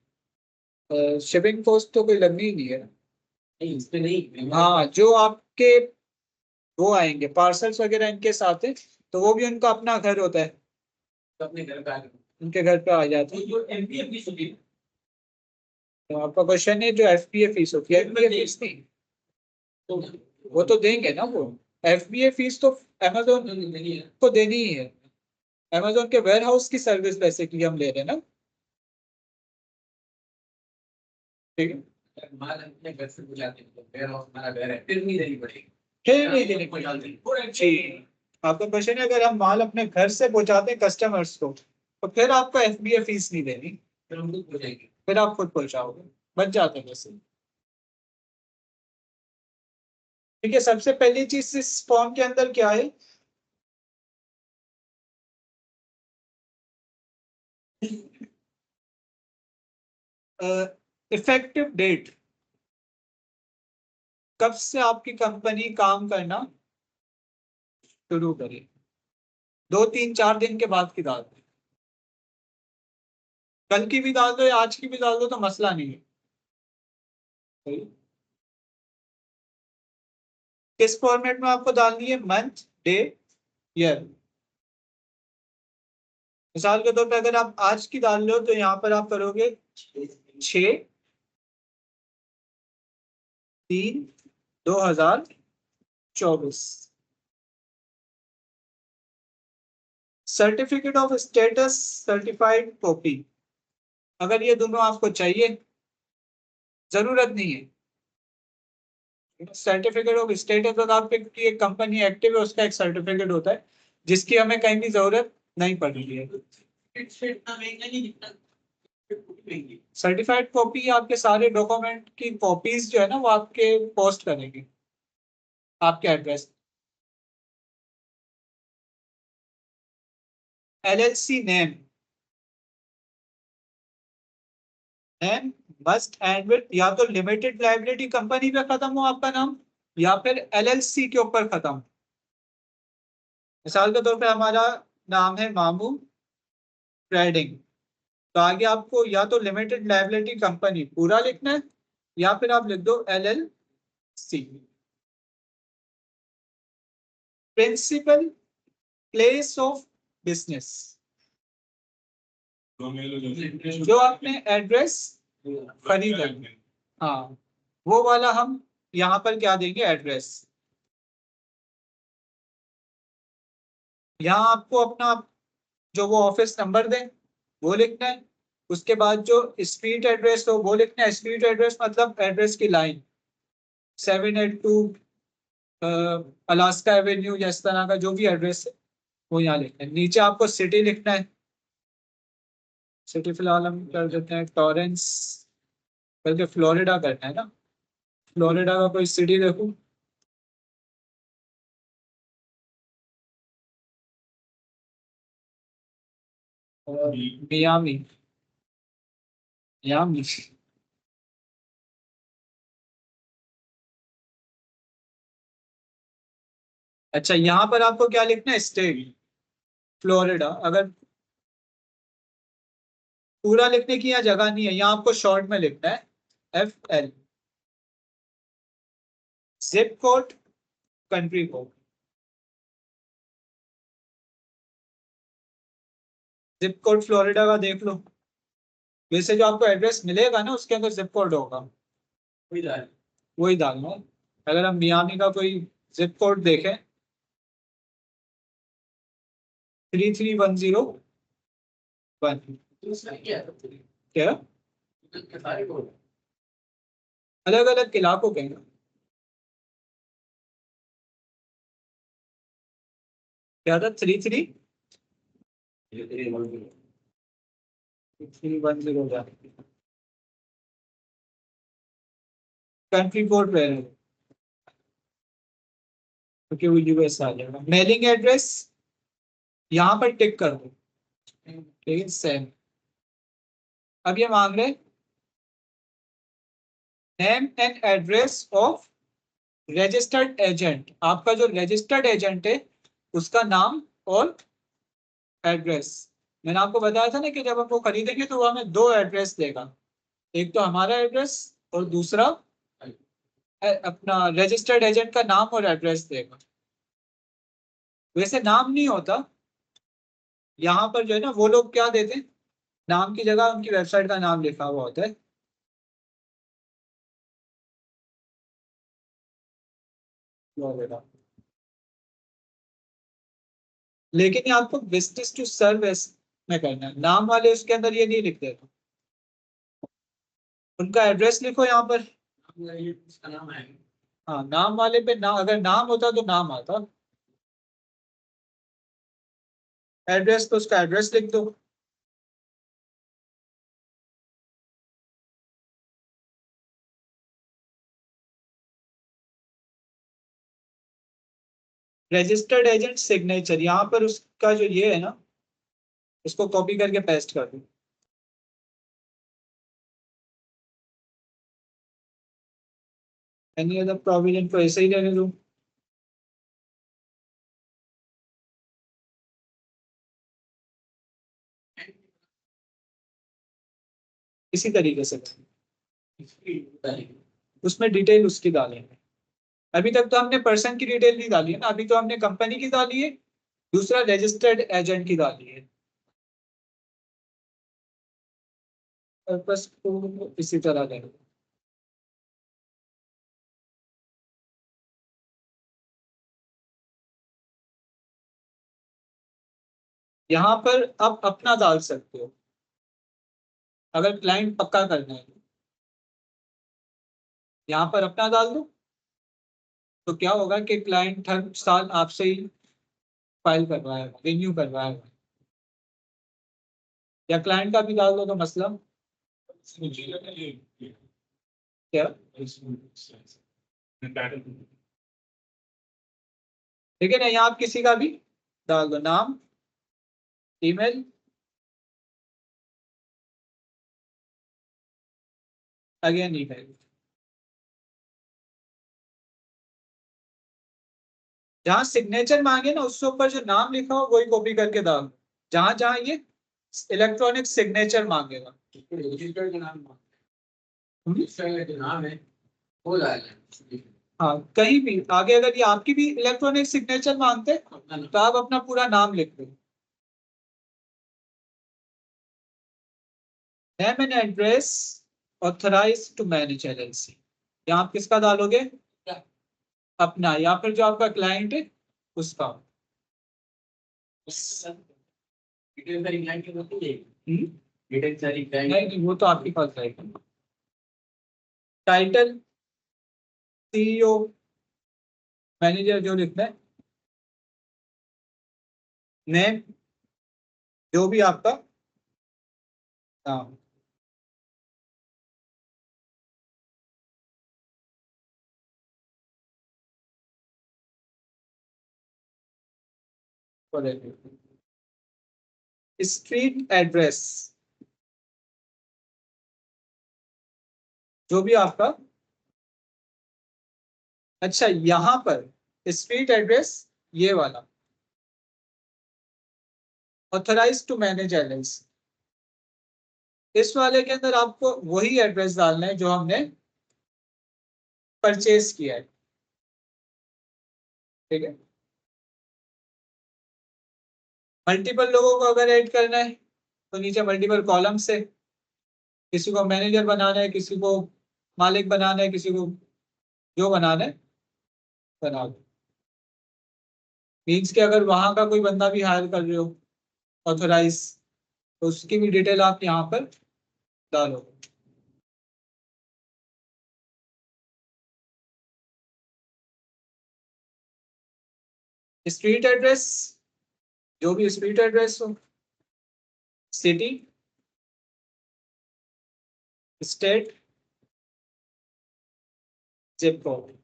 शिपिंग कॉस्ट तो कोई लगनी ही नहीं है ना। नहीं, इस पे नहीं। हाँ, जो आपके वो आएंगे पार्सल्स वगैरह इनके साथ है, तो वो भी उनका अपना घर होता है, तो अपने घर पे आके उनके घर पे आ जाते हैं। जो एमपीएफ फीस होती है तो आपका क्वेश्चन है जो एफपीए फीस होती है, एफपीए फीस नहीं, तो वो तो देंगे ना वो, एफबीए फीस तो अमेजोन नहीं है। को देनी ही है, अमेजोन के वेयर हाउस की सर्विस बेसिकली हम ले रहे हैं ना, ठीक है। माल अपने घर से बुझाते हैं, वेयर हाउस हमारा घर है, फिर नहीं देनी पड़ेगी। फिर नहीं देने को जी। आपका क्वेश्चन है, अगर हम माल अपने घर से पहुंचाते हैं कस्टमर्स को तो फिर आपको FBA फीस नहीं देनी, फिर हम खुद बुझाएंगे। फिर आप खुद पहुंचाओगे, बच जाते हैं वैसे। ठीक है, सबसे पहली चीज इस फॉर्म के अंदर क्या है, इफेक्टिव डेट, कब से आपकी कंपनी काम करना शुरू करे। 2 3 4 दिन के बाद की डाल दो, कल की भी डाल दो या आज की भी डाल दो तो मसला नहीं है। सही? किस फॉर्मेट में आपको डालनी है, मंथ, डे, ईयर। मिसाल के तौर पे अगर आप आज की डाल लो तो यहाँ पर आप करोगे 6/3/2024। Certificate of status, certified copy, अगर ये दोनों आपको चाहिए, जरूरत नहीं है। सर्टिफिकेट ऑफ स्टेटस और आपकी एक कंपनी एक्टिव है उसका एक सर्टिफिकेट होता है जिसकी हमें कहीं भी जरूरत नहीं पड़ रही है। सर्टिफाइड कॉपी आपके सारे डॉक्यूमेंट की कॉपीज जो है ना वो आपके पोस्ट करेंगे आपके address. LLC name, name must and with या तो लिमिटेड लाइबिलिटी कंपनी पे खत्म हो आपका नाम या फिर LLC के ऊपर खत्म। मिसाल के तौर पे हमारा नाम है मामू ट्रेडिंग, तो आगे आपको या तो लिमिटेड लाइबिलिटी कंपनी पूरा लिखना है या फिर आप लिख दो LLC। Principal place of business, जो आपने एड्रेस खरीदा, हाँ वो वाला हम यहाँ पर क्या देंगे, एड्रेस। यहाँ आपको अपना जो वो ऑफिस नंबर दें वो लिखना है, उसके बाद जो स्ट्रीट एड्रेस हो वो लिखना है। स्ट्रीट एड्रेस मतलब एड्रेस की लाइन 782 अलास्का एवेन्यू या इस तरह का जो भी एड्रेस है वो यहाँ लिखना है। नीचे आपको सिटी लिखना है, सिटी फिलहाल हम कर देते हैं टॉरेंस, बल्कि फ्लोरिडा करना है ना, फ्लोरिडा का कोई सिटी देखो, मियामी, मियामी। अच्छा यहाँ पर आपको क्या लिखना है, स्टेट फ्लोरिडा। अगर पूरा लिखने की यहाँ जगह नहीं है, यहाँ आपको शॉर्ट में लिखना है FL। Zip code, country code, zip code Florida का देख लो, वैसे जो आपको एड्रेस मिलेगा ना उसके अंदर जिप कोड होगा, वही डालना है। अगर हम मियामी का कोई जिप कोड देखें 33101, क्या अलग अलग इलाकों के हैं। क्या था, 33110 कंट्री कोड रहे क्योंकि वो US आ जाएगा। मेलिंग एड्रेस यहाँ पर टिक कर दो, ठीक है, सेम। अब ये मांग रहे name and address of registered agent, आपका जो रजिस्टर्ड एजेंट है उसका नाम और एड्रेस। मैंने आपको बताया था ना कि जब हम वो खरीदेंगे तो वो हमें 2 एड्रेस देगा, एक तो हमारा एड्रेस और दूसरा अपना रजिस्टर्ड एजेंट का नाम और एड्रेस देगा। वैसे नाम नहीं होता यहाँ पर, जो है ना वो लोग क्या देते हैं, नाम की जगह उनकी वेबसाइट का नाम लिखा हुआ होता है। लेकिन ये आपको बिजनेस टू सर्विस में करना है, नाम वाले उसके अंदर ये नहीं लिख देता। उनका एड्रेस लिखो यहाँ पर। ये उसका नाम है। हाँ, नाम वाले पे नाम, अगर नाम होता तो नाम आता, एड्रेस तो उसका एड्रेस लिख दो। रजिस्टर्ड एजेंट सिग्नेचर, यहाँ पर उसका जो ये है ना, इसको कॉपी करके पेस्ट कर दो। एनी अदर प्रोविजन को ऐसे ही रहने दो। इसी तरीके से उसमें डिटेल उसकी डालेंगे। अभी तक तो हमने पर्सन की डिटेल नहीं डाली है ना, अभी तो हमने कंपनी की डाली है, दूसरा रजिस्टर्ड एजेंट की डाली है। पर्पस को इसी तरह देंगे। यहाँ पर आप अपना डाल सकते हो अगर क्लाइंट पक्का करना है। यहाँ पर अपना डाल दो, तो क्या होगा कि क्लाइंट हर साल आपसे ही फाइल करवाएगा, रिन्यू करवाएगा। या क्लाइंट का भी डाल दो तो मसला क्या। ठीक है ना, यहाँ आप किसी का भी डाल दो, नाम, ईमेल, अगेन ईमेल। जहाँ सिग्नेचर मांगे ना, उसके ऊपर जो नाम लिखा हो वही कॉपी करके डाल दो। जहां जहां ये इलेक्ट्रॉनिक सिग्नेचर मांगेगा, रजिस्टर्ड का नाम, रजिस्टर्ड का नाम है वो डालना। हाँ कहीं भी आगे अगर ये आपकी भी इलेक्ट्रॉनिक सिग्नेचर मांगते हैं तो आप अपना पूरा नाम लिख दो। Name and address authorize to manage LLC, यहाँ आप किसका डालोगे, अपना, या फिर जो आपका क्लाइंट है उसका। डिटेल सारी क्लाइंट की होती है। हम्म? डिटेल सारी क्लाइंट नहीं, वो तो आपके पास रहेगा। टाइटल, सीईओ, मैनेजर जो लिखना है, नेम, जो भी आपका नाम। स्ट्रीट एड्रेस, जो भी आपका। अच्छा, यहां पर स्ट्रीट एड्रेस ये वाला ऑथराइज टू मैनेज एलएलसी, इस वाले के अंदर आपको वही एड्रेस डालना है जो हमने परचेज किया है। ठीक है, मल्टीपल लोगों को अगर ऐड करना है तो नीचे मल्टीपल कॉलम से, किसी को मैनेजर बनाना है, किसी को मालिक बनाना है, किसी को जो बनाना है बना दो। मीन्स के अगर वहां का कोई बंदा भी हायर कर रहे हो ऑथोराइज, तो उसकी भी डिटेल आप यहाँ पर डालो। स्ट्रीट एड्रेस, जो भी स्ट्रीट एड्रेस हो, सिटी, स्टेट, जिप कोड।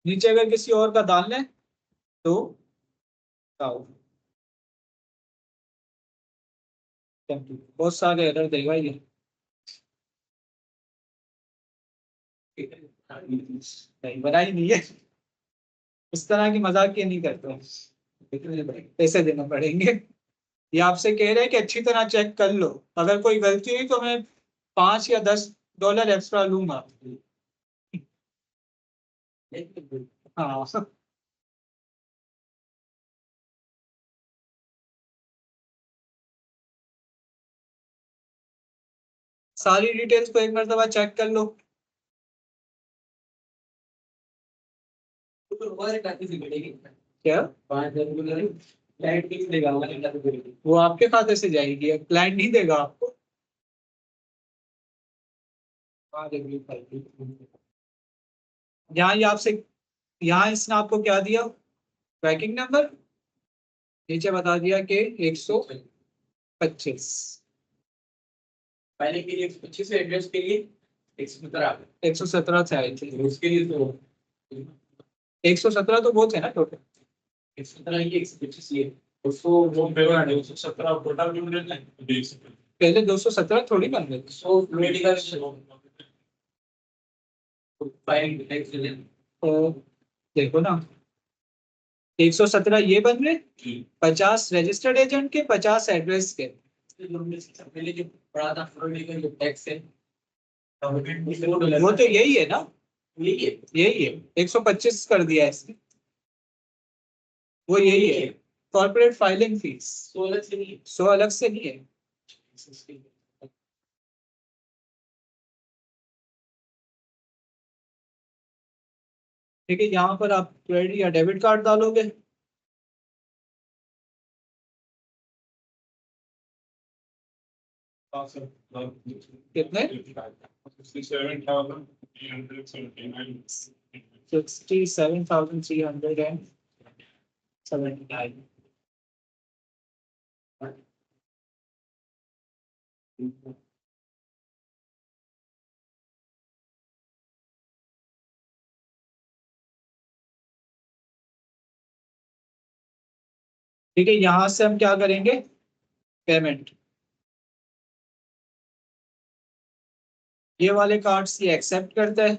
नीचे अगर किसी और का डालना है तो डालो। बहुत सारे एरर देगा ये। नहीं, बनाई नहीं है, इस तरह की मजाक ये नहीं करते, पैसे देना पड़ेंगे। ये आपसे कह रहे हैं कि अच्छी तरह चेक कर लो, अगर कोई गलती हुई तो मैं $5 या $10 एक्स्ट्रा लूंगा। हाँ, सारी डिटेल्स को एक मरतबा चेक कर लो। तो और एक आती सी बढ़ेगी क्या 5,000 रुपये क्लाइंट नहीं देगा हमारे अंदर को। वो आपके खाते से जाएगी, क्लाइंट नहीं देगा आपको। यहाँ ये आपसे, यहाँ इसने आपको क्या दिया, ट्रैकिंग नंबर, नीचे बता दिया कि 125, पहले के लिए 125 एड्रेस के लिए 117 से आई थी, उसके लिए तो 117 तो बहुत है ना टोटल। 117 ये 125 ये उसको वो पेमेंट 217 टोटल पेमेंट है 217। पहले 217 थोड़ी बन गए थे। सो मेडिकल फाइल टैक्स तो देखो ना, 117 ये बन गए, 50 रजिस्टर्ड एजेंट के, 50 एड्रेस के। पहले जो पड़ा था मेडिकल जो टैक्स है वो तो यही है ना, यही है 125 कर दिया इसने, वो यही है कॉर्पोरेट फाइलिंग फीस। सो अलग से नहीं सो अलग से नहीं है। ठीक है, यहाँ पर आप क्रेडिट या डेबिट कार्ड डालोगे। कितने? 67,379। ठीक है, यहां से हम क्या करेंगे, पेमेंट। ये वाले कार्ड्स ये एक्सेप्ट करता है,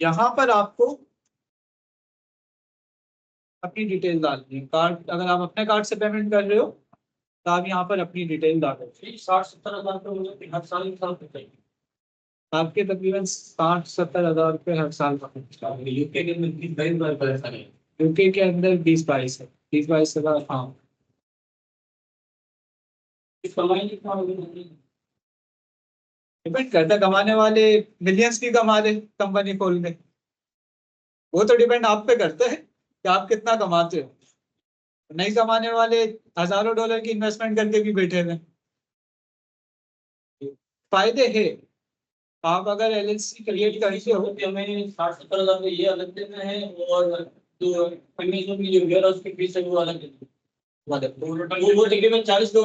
यहाँ पर आपको अपनी डिटेल डालनी है। कार्ड, अगर आप अपने कार्ड से पेमेंट कर रहे हो तो आप यहाँ पर अपनी डिटेल डालो। 60-70 हज़ार रुपये हर साल चाहिए आपके तकरीबन 60-70 हज़ार रुपये हर साल का। यूके के अंदर 20-22 पैसा है, यूके के अंदर 20-22 है, 20-22 हज़ार। हाँ, डिपेंड करता है, कमाने वाले मिलियंस भी कमा रहे कंपनी खोल के, वो तो डिपेंड आप पे करता है कि आप कितना कमाते हो। नहीं कमाने वाले हजारों डॉलर की इन्वेस्टमेंट करके भी बैठे हुए। फायदे है, आप अगर एलएलसी क्रिएट करते हो तो हमें 60-70 हज़ार ये अलग देना है और जो अमेज़न की जो वेयर हाउस की फीस है वो अलग देना है। वो तकरीबन $40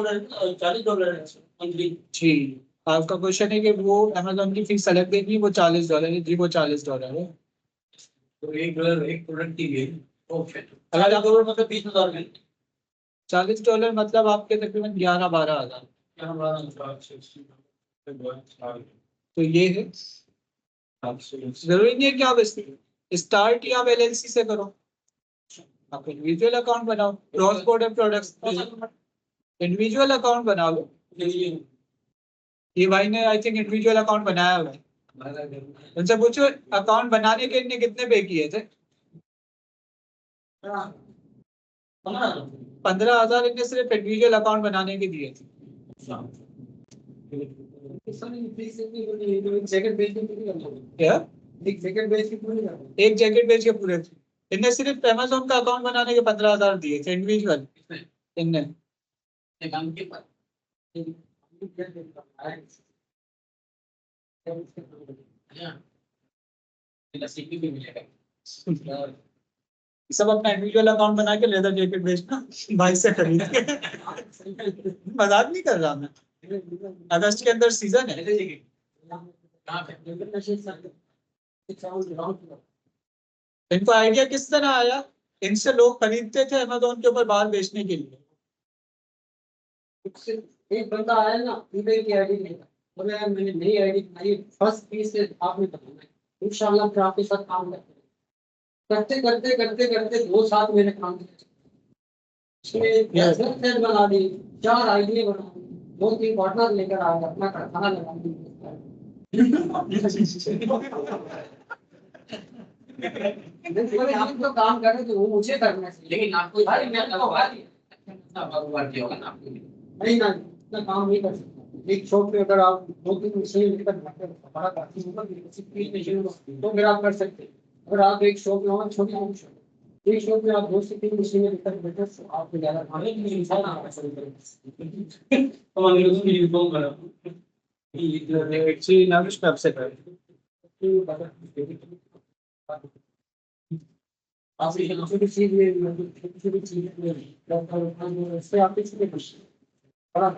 है मंथली। जी, आपका क्वेश्चन है कि वो अमेजोन की फीस अलग देगी, वो $40 है जी, वो $40 है। तो $1 एक प्रोडक्ट की लिए ओके, अगर आप $40 मतलब 20,000 में $40 मतलब आपके तकरीबन 11-12 हज़ार। तो ये है, जरूरी नहीं है कि आप स्टार्ट ही आप एलएलसी से करो, आप इंडिविजुअल अकाउंट बनाओ, cross border products individual account बना लो। ये भाई ने आई थिंक इंडिविजुअल अकाउंट बनाया हुआ है, उनसे पूछो अकाउंट बनाने के लिए कितने पे किए थे। 15,000 इनने सिर्फ इंडिविजुअल अकाउंट बनाने के दिए थे। क्या? एक जैकेट बेच के पूरे थे, इनने सिर्फ अमेजोन का अकाउंट बनाने के 15,000 दिए थे इंडिविजुअल इनने। सब अपना इंडिविजुअल अकाउंट बना के लेदर जैकेट बेचना भाई से खरीद के। मजाक नहीं कर रहा मैं, अगस्त के अंदर सीजन है। इनको आइडिया किस तरह आया, इनसे लोग खरीदते थे अमेजोन के ऊपर बाहर बेचने के लिए। एक बंदा आया ना ईमेल की आईडी लेकर, बोला यार मैंने नई आईडी बनाई, फर्स्ट पीस से आपने बताना है, इंशाल्लाह फिर आपके साथ काम करते करते करते करते 2 साल मैंने काम किया, उसमें बना दी, 4 आईडी बना दी, 2-3 पार्टनर लेकर आया, अपना कारखाना लगा दिया। आप तो काम कर रहे थे वो मुझे करना चाहिए, लेकिन आपको भाई मैं आपको बात किया होगा ना आपको नहीं ना, इतना काम नहीं कर सकता। एक शॉप पे अगर आप 2-3 मशीन लेकर बैठे हो, हमारा काफी ऊपर तीन मशीन तो फिर आप कर सकते हैं। अगर आप एक शॉप में हो, छोटी मोटी शॉप, एक शॉप में आप 2 से 3 मशीनें लेकर बैठे तो आपको ज्यादा खाने की इंसान आपका शुरू करें। तो हम लोग भी इन्फॉर्म करा एक्चुअली ना कुछ आपसे कर आप ये छोटी चीज में छोटी चीज में डॉक्टर से आप किसी कुछ बड़ा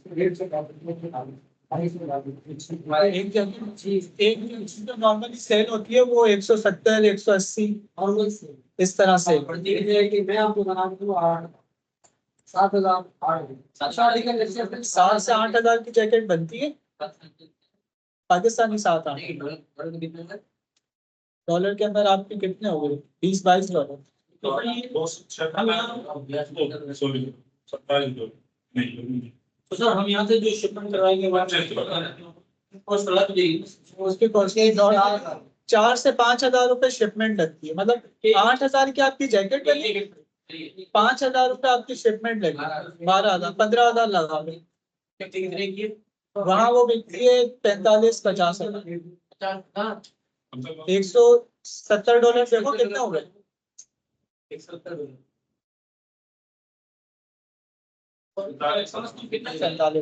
रेट से एक जो नॉर्मली सेल होती है वो 170 180 और इस तरह से कि मैं आपको बना दूँ 7,000 8 7 से 8 हजार की जैकेट बनती है पाकिस्तानी 7-8 डॉलर के अंदर आपके कितने हो गए 20-22 डॉलर सॉरी 27 नहीं तो सर हम यहाँ से जो शिपमेंट करवाएंगे कॉस्ट अलग देगी उसकी कॉस्ट 4 से 5 हजार रुपए शिपमेंट लगती है मतलब 8 हजार की आपकी जैकेट बनी 5 हजार रुपए आपकी शिपमेंट लगी 12,000 15,000 लगा लो वहाँ वो बिकती है 45-50 हजार 170 डॉलर देखो कितना हो गया 47 हजार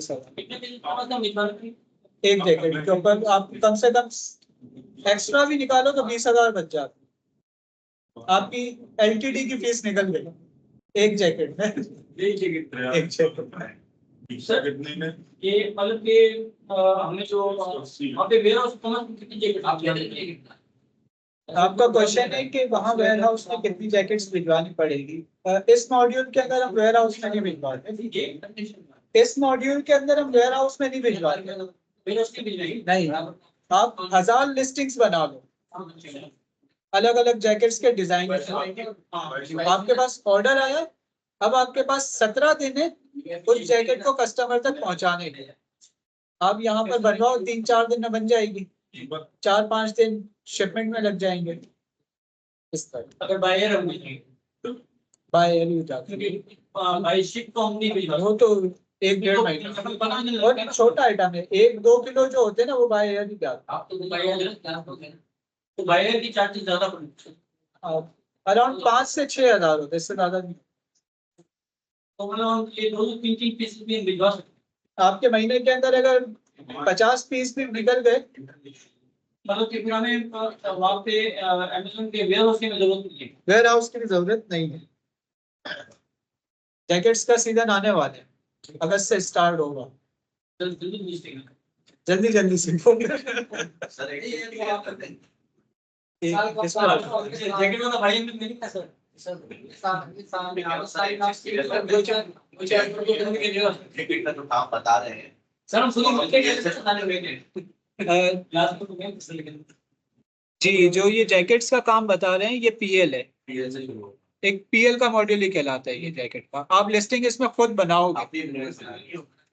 एक जैकेट के ऊपर आप कम से कम एक्स्ट्रा भी निकालो तो 20,000 बच जाते आपकी एलटीडी की फीस निकल गई एक जैकेट में एक जैकेट कितने में ये मतलब कि हमने जो वहाँ पे वेयर हाउस कितनी जैकेट आपका क्वेश्चन है कि वहाँ वेयर हाउस में कितनी जैकेट्स भिजवानी पड़ेगी इस मॉड्यूल के अंदर हम वेयर हाउस में नहीं भिजवाते इस मॉड्यूल के अंदर हम वेयर हाउस में नहीं भिजवाते नहीं आप 1000 लिस्टिंग्स बना लो अलग अलग जैकेट्स के डिजाइन आपके पास ऑर्डर आया अब आपके पास 17 दिन है उस जैकेट को कस्टमर तक पहुंचाने के आप यहाँ पर बनवाओ 3-4 दिन में बन जाएगी 4-5 दिन शिपमेंट में लग जाएंगे इस तरह अगर बायर हम बाय एयर जाते बाय शिप तो हम नहीं भिजवा वो तो 1-1.5 महीना और छोटा आइटम है 1-2 किलो जो होते हैं ना वो बाय एयर ही जाते आप तो बायर की चार्जेस ज्यादा पड़ते हैं अराउंड 5 से 6 हजार होते हैं इससे ज्यादा नहीं तो मतलब ये 2-3 पीस भी भिजवा सकते आपके महीने के अंदर अगर 50 पीस भी निकल गए मतलब कि फिर हमें वहाँ पे अमेज़न के वेयर हाउस की जरूरत नहीं है वेयर हाउस की जरूरत नहीं है जैकेट्स का सीजन आने वाले हैं अगस्त से स्टार्ट होगा जल्दी जल्दी सीखो जैकेट वाला भाई नहीं था सर आप बता रहे हैं सर हम सुनिए जी जो ये जैकेट्स का काम बता रहे हैं ये पीएल है एक पीएल का मॉड्यूल ही कहलाता है ये जैकेट का आप लिस्टिंग इसमें खुद बनाओगे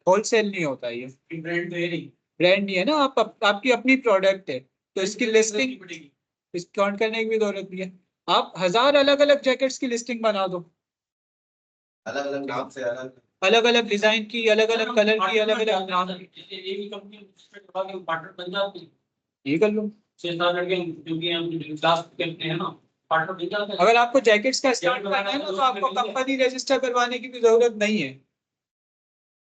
होलसेल नहीं होता ये ब्रांड नहीं है ना आपकी अपनी प्रोडक्ट है तो इसकी लिस्टिंग डिस्काउंट करने की भी जरूरत नहीं है आप 1000 अलग अलग जैकेट्स की लिस्टिंग बना दो अलग अलग नाम से अलग अलग डिजाइन की अलग अलग कलर की अलग अलग नाम की ये कर लो अगर आपको जैकेट्स का स्टार्ट करना है ना तो आपको कंपनी रजिस्टर करवाने की भी जरूरत नहीं है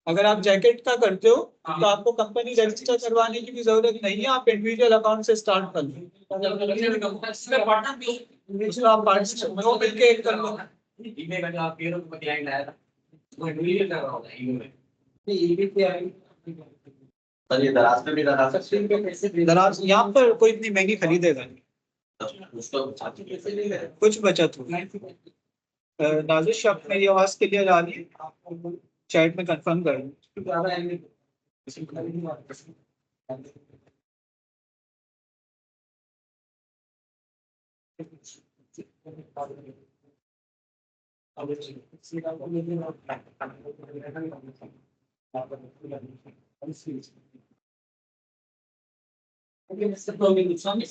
अगर आप जैकेट का करते हो तो आपको कंपनी रजिस्टर करवाने की भी जरूरत नहीं है आप इंडिविजुअल अकाउंट से स्टार्ट कर लो उसमें आप पार्टनरशिप दो मिलके एक कर लो ये दराज पे भी लगा सकते दराज यहाँ पर कोई इतनी महंगी खरीदेगा नहीं उसको कुछ बचत हो नाजिश आप मेरी आवाज के लिए आ रही है चैट में कंफर्म कर नुकसान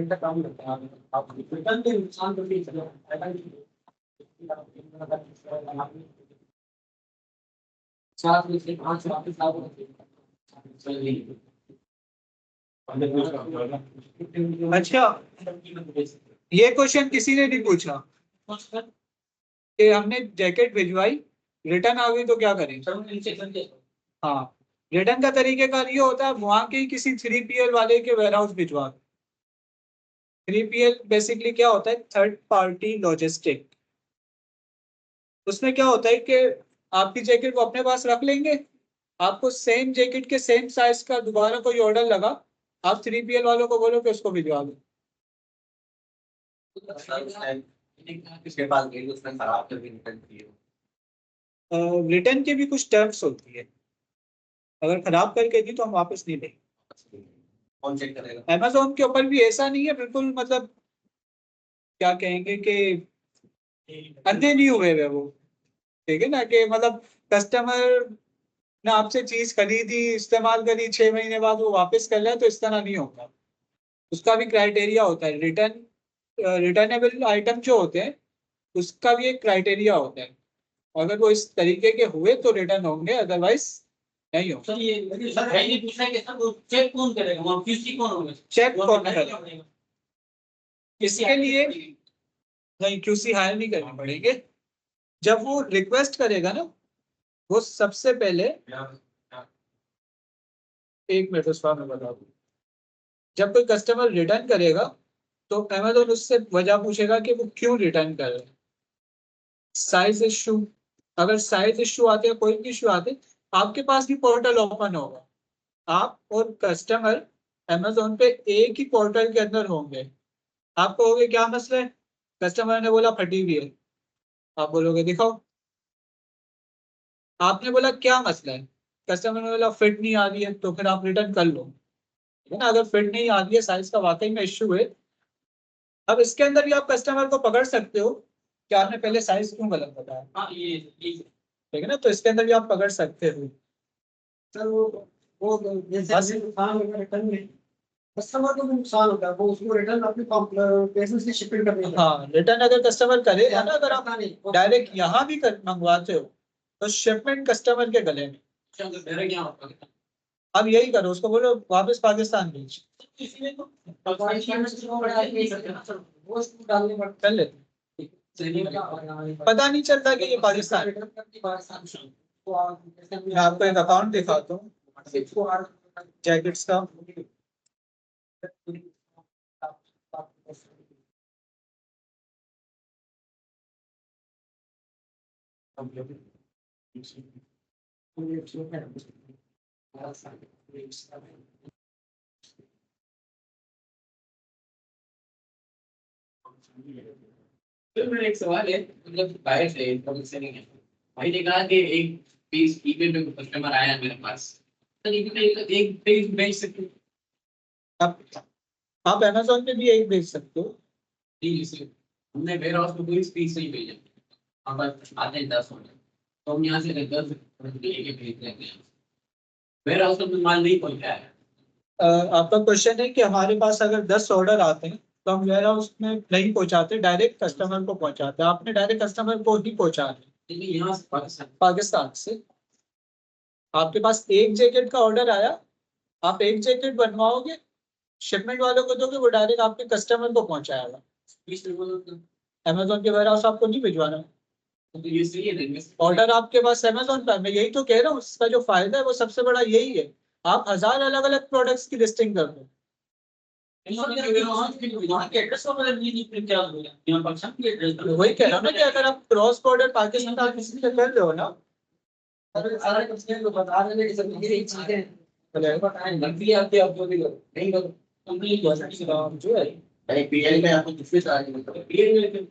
का काम करता है आप रिटर्न के नुकसान को भी 4 में से 5 वापस आओ। अच्छा, ये क्वेश्चन किसी ने नहीं पूछा कि हमने जैकेट भिजवाई, रिटर्न आ गई तो क्या करें। हाँ, रिटर्न का तरीकेकार ये होता है, वहां के किसी 3PL वाले के वेयरहाउस भिजवा। 3PL बेसिकली क्या होता है, थर्ड पार्टी लॉजिस्टिक। उसमें क्या होता है कि आपकी जैकेट वो अपने पास रख लेंगे, आपको सेम जैकेट के सेम साइज का दोबारा कोई ऑर्डर लगा, आप 3PL वालों को बोलो कि उसको भिजवा दो। किसके पास गई उसने खराब करके रिटर्न की। रिटर्न की भी कुछ टर्म्स होती है, अगर खराब करके दी तो हम वापस नहीं देंगे। कौन चेक करेगा? अमेजोन के ऊपर भी ऐसा नहीं है बिल्कुल, मतलब क्या कहेंगे कि अंधे नहीं हुए वे वो, ठीक है ना, कि मतलब कस्टमर ने आपसे चीज खरीदी, इस्तेमाल करी, 6 महीने बाद वो वापस कर ले, तो इस तरह नहीं होगा। उसका भी क्राइटेरिया होता है, रिटर्नेबल आइटम जो होते हैं उसका भी एक क्राइटेरिया होता है, अगर वो इस तरीके के हुए तो रिटर्न होंगे, अदरवाइज नहीं हो। सर ये सर है ये पूछना है कि सर वो चेक कौन करेगा, वो क्यूसी कौन होगा? चेक कौन करेगा? इसके लिए नहीं, QC हायर नहीं करने पड़ेंगे। जब वो रिक्वेस्ट करेगा ना, वो सबसे पहले, एक मिनट उस बार मैं बता दूं, जब कोई कस्टमर रिटर्न करेगा तो अमेजोन उससे वजह पूछेगा कि वो क्यों रिटर्न कर रहे हैं। साइज इशू, अगर साइज इशू आते हैं, कोई भी इशू आते, आपके पास भी पोर्टल ओपन होगा, आप और कस्टमर अमेजोन पे एक ही पोर्टल के अंदर होंगे। आप कहोगे क्या मसला है, कस्टमर ने बोला फटी हुई है, आप बोलोगे दिखाओ। आपने बोला क्या मसला है, कस्टमर ने बोला फिट नहीं आ रही है, तो फिर आप रिटर्न कर लो, है ना। अगर फिट नहीं आ रही है, साइज का वाकई में इश्यू है, अब इसके अंदर भी आप कस्टमर को पकड़ सकते हो कि आपने पहले साइज क्यों गलत बताया। हाँ ये ठीक है ना, तो इसके अंदर भी आप पकड़ सकते हो। सर वो जैसे नुकसान होगा रिटर्न में, कस्टमर को भी नुकसान होता है, वो उसको रिटर्न अपने पैसे से शिपिंग करनी है। हाँ, रिटर्न अगर कस्टमर करेगा ना, अगर आप डायरेक्ट यहाँ भी मंगवाते हो तो शिपमेंट कस्टमर के गले में। मेरा क्या होता है, अब यही करो, उसको बोलो वापस पाकिस्तान भेज, इसमें तो वो उसको डालने पड़ता कर लेते। है। पता नहीं चलता कि ये पाकिस्तान। मैं आपको एक अकाउंट दिखाता हूँ जैकेट्स का। फिर मेरा एक सवाल है, मतलब बाहर से से नहीं है, भाई ने कहा कि एक पीस ईबे पे कस्टमर आया मेरे पास, तो ईबे पे एक पीस बेच सकते आप अमेजोन पे भी एक भेज सकते हो। हैं। हमने वेयर हाउस में कोई पीस नहीं भेजा, हम बस आते हैं 10 ऑर्डर, तो हम यहाँ से 10 लेके भेज देते हैं, वेयर हाउस में माल नहीं पहुँचा है। आपका क्वेश्चन है कि हमारे पास अगर 10 ऑर्डर आते हैं तो हम वेयर हाउस में नहीं पहुंचाते, डायरेक्ट कस्टमर को पहुंचाते हैं। आपने डायरेक्ट कस्टमर को ही पहुंचाना है। यहाँ से पाकिस्तान से आपके पास एक जैकेट का ऑर्डर आया, आप एक जैकेट बनवाओगे, शिपमेंट वालों को दोगे, वो डायरेक्ट आपके कस्टमर को पहुंचाएगा। अमेजोन के वेयर हाउस आपको नहीं भिजवाना। तो ये सही है, ऑर्डर आपके पास अमेजोन पर, मैं यही तो कह रहा हूँ, उसका जो फायदा है वो सबसे बड़ा यही है, आप 1000 अलग अलग प्रोडक्ट्स की लिस्टिंग कर दो। वही कह रहा हूँ ना कि अगर आप क्रॉस बॉर्डर पाकिस्तान किसी से कर रहे हो ना, सारा कुछ नहीं बता रहे कि सब यही चीजें लगती है आपके, आप जो भी करो नहीं करो कंपनी जो है भाई पीएल में आपको दूसरी सारी पीएल में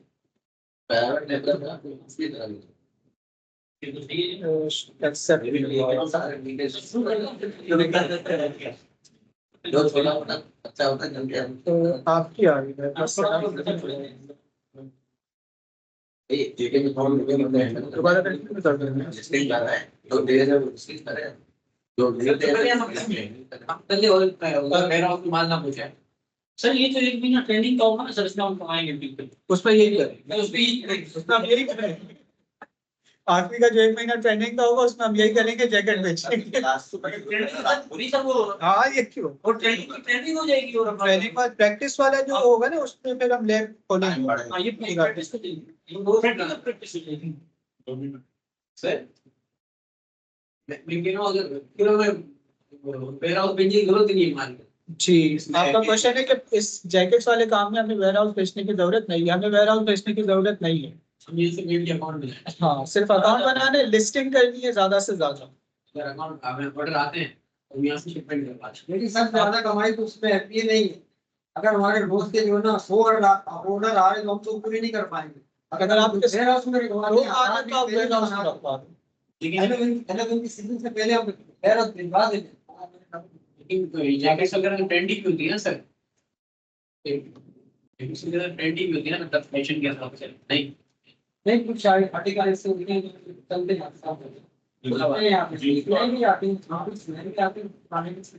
प्राइवेट लेवल में आपको दूसरी तरह जो छोटा मोटा अच्छा होता है जल्दी तो आपकी आ रही है बस। जेके में कौन दोबारा कंटिन्यू कर देंगे। लिस्टिंग कर रहा है जो दे रहे हैं लिस्टिंग कर रहे हैं जो पहले और मेरा आपको माल ना पूछा सर, ये तो एक महीना ट्रेनिंग का होगा ना सर, इसमें हम आएंगे बिल्कुल उसमें यही करें, मैं उस पे उसमें हम यही करें। आखिरी का जो 1 महीना ट्रेनिंग का होगा उसमें हम यही करेंगे, जैकेट बेचेंगे। हाँ ये क्यों, और ट्रेनिंग हो जाएगी और ट्रेनिंग बाद प्रैक्टिस वाला जो होगा ना उसमें फिर हम लैब खोलेंगे। ये प्रैक्टिस हो जाएगी, वो प्रैक्टिस हो जाएगी सर। लेकिन अगर फिर हमें वेयर हाउस भेजने की जरूरत नहीं है हमारी। जी, आपका क्वेश्चन है कि इस जैकेट्स वाले काम में हमें वेयर हाउस बेचने की जरूरत नहीं है। हमें वेयर हाउस बेचने की जरूरत नहीं है। हम ये से मेल के अकाउंट में हाँ, सिर्फ अकाउंट बनाने, लिस्टिंग करनी है ज्यादा से ज्यादा। अगर अकाउंट हमें ऑर्डर आते हैं तो यहाँ से शिपमेंट कर पाते हैं। लेकिन सब ज्यादा कमाई तो उसमें ये नहीं है। अगर हमारे रोज के जो है ना 100 ऑर्डर आ रहे तो हम तो पूरे नहीं कर पाएंगे। अगर आप वेयर हाउस में तो आगे तो आप वेयर हाउस में रखवा दो। लेकिन की सीजन से पहले हम वेयर हाउस भिजवा देंगे। लेकिन जैकेट्स वगैरह ट्रेंडिंग होती है ना सर, जैकेट्स वगैरह ट्रेंडिंग होती है ना, मतलब फैशन के हिसाब से नहीं नहीं कुछ आर्टिकल ऐसे होते हैं चलते हैं साथ में। नहीं आते नहीं आते नहीं आते पानी में चल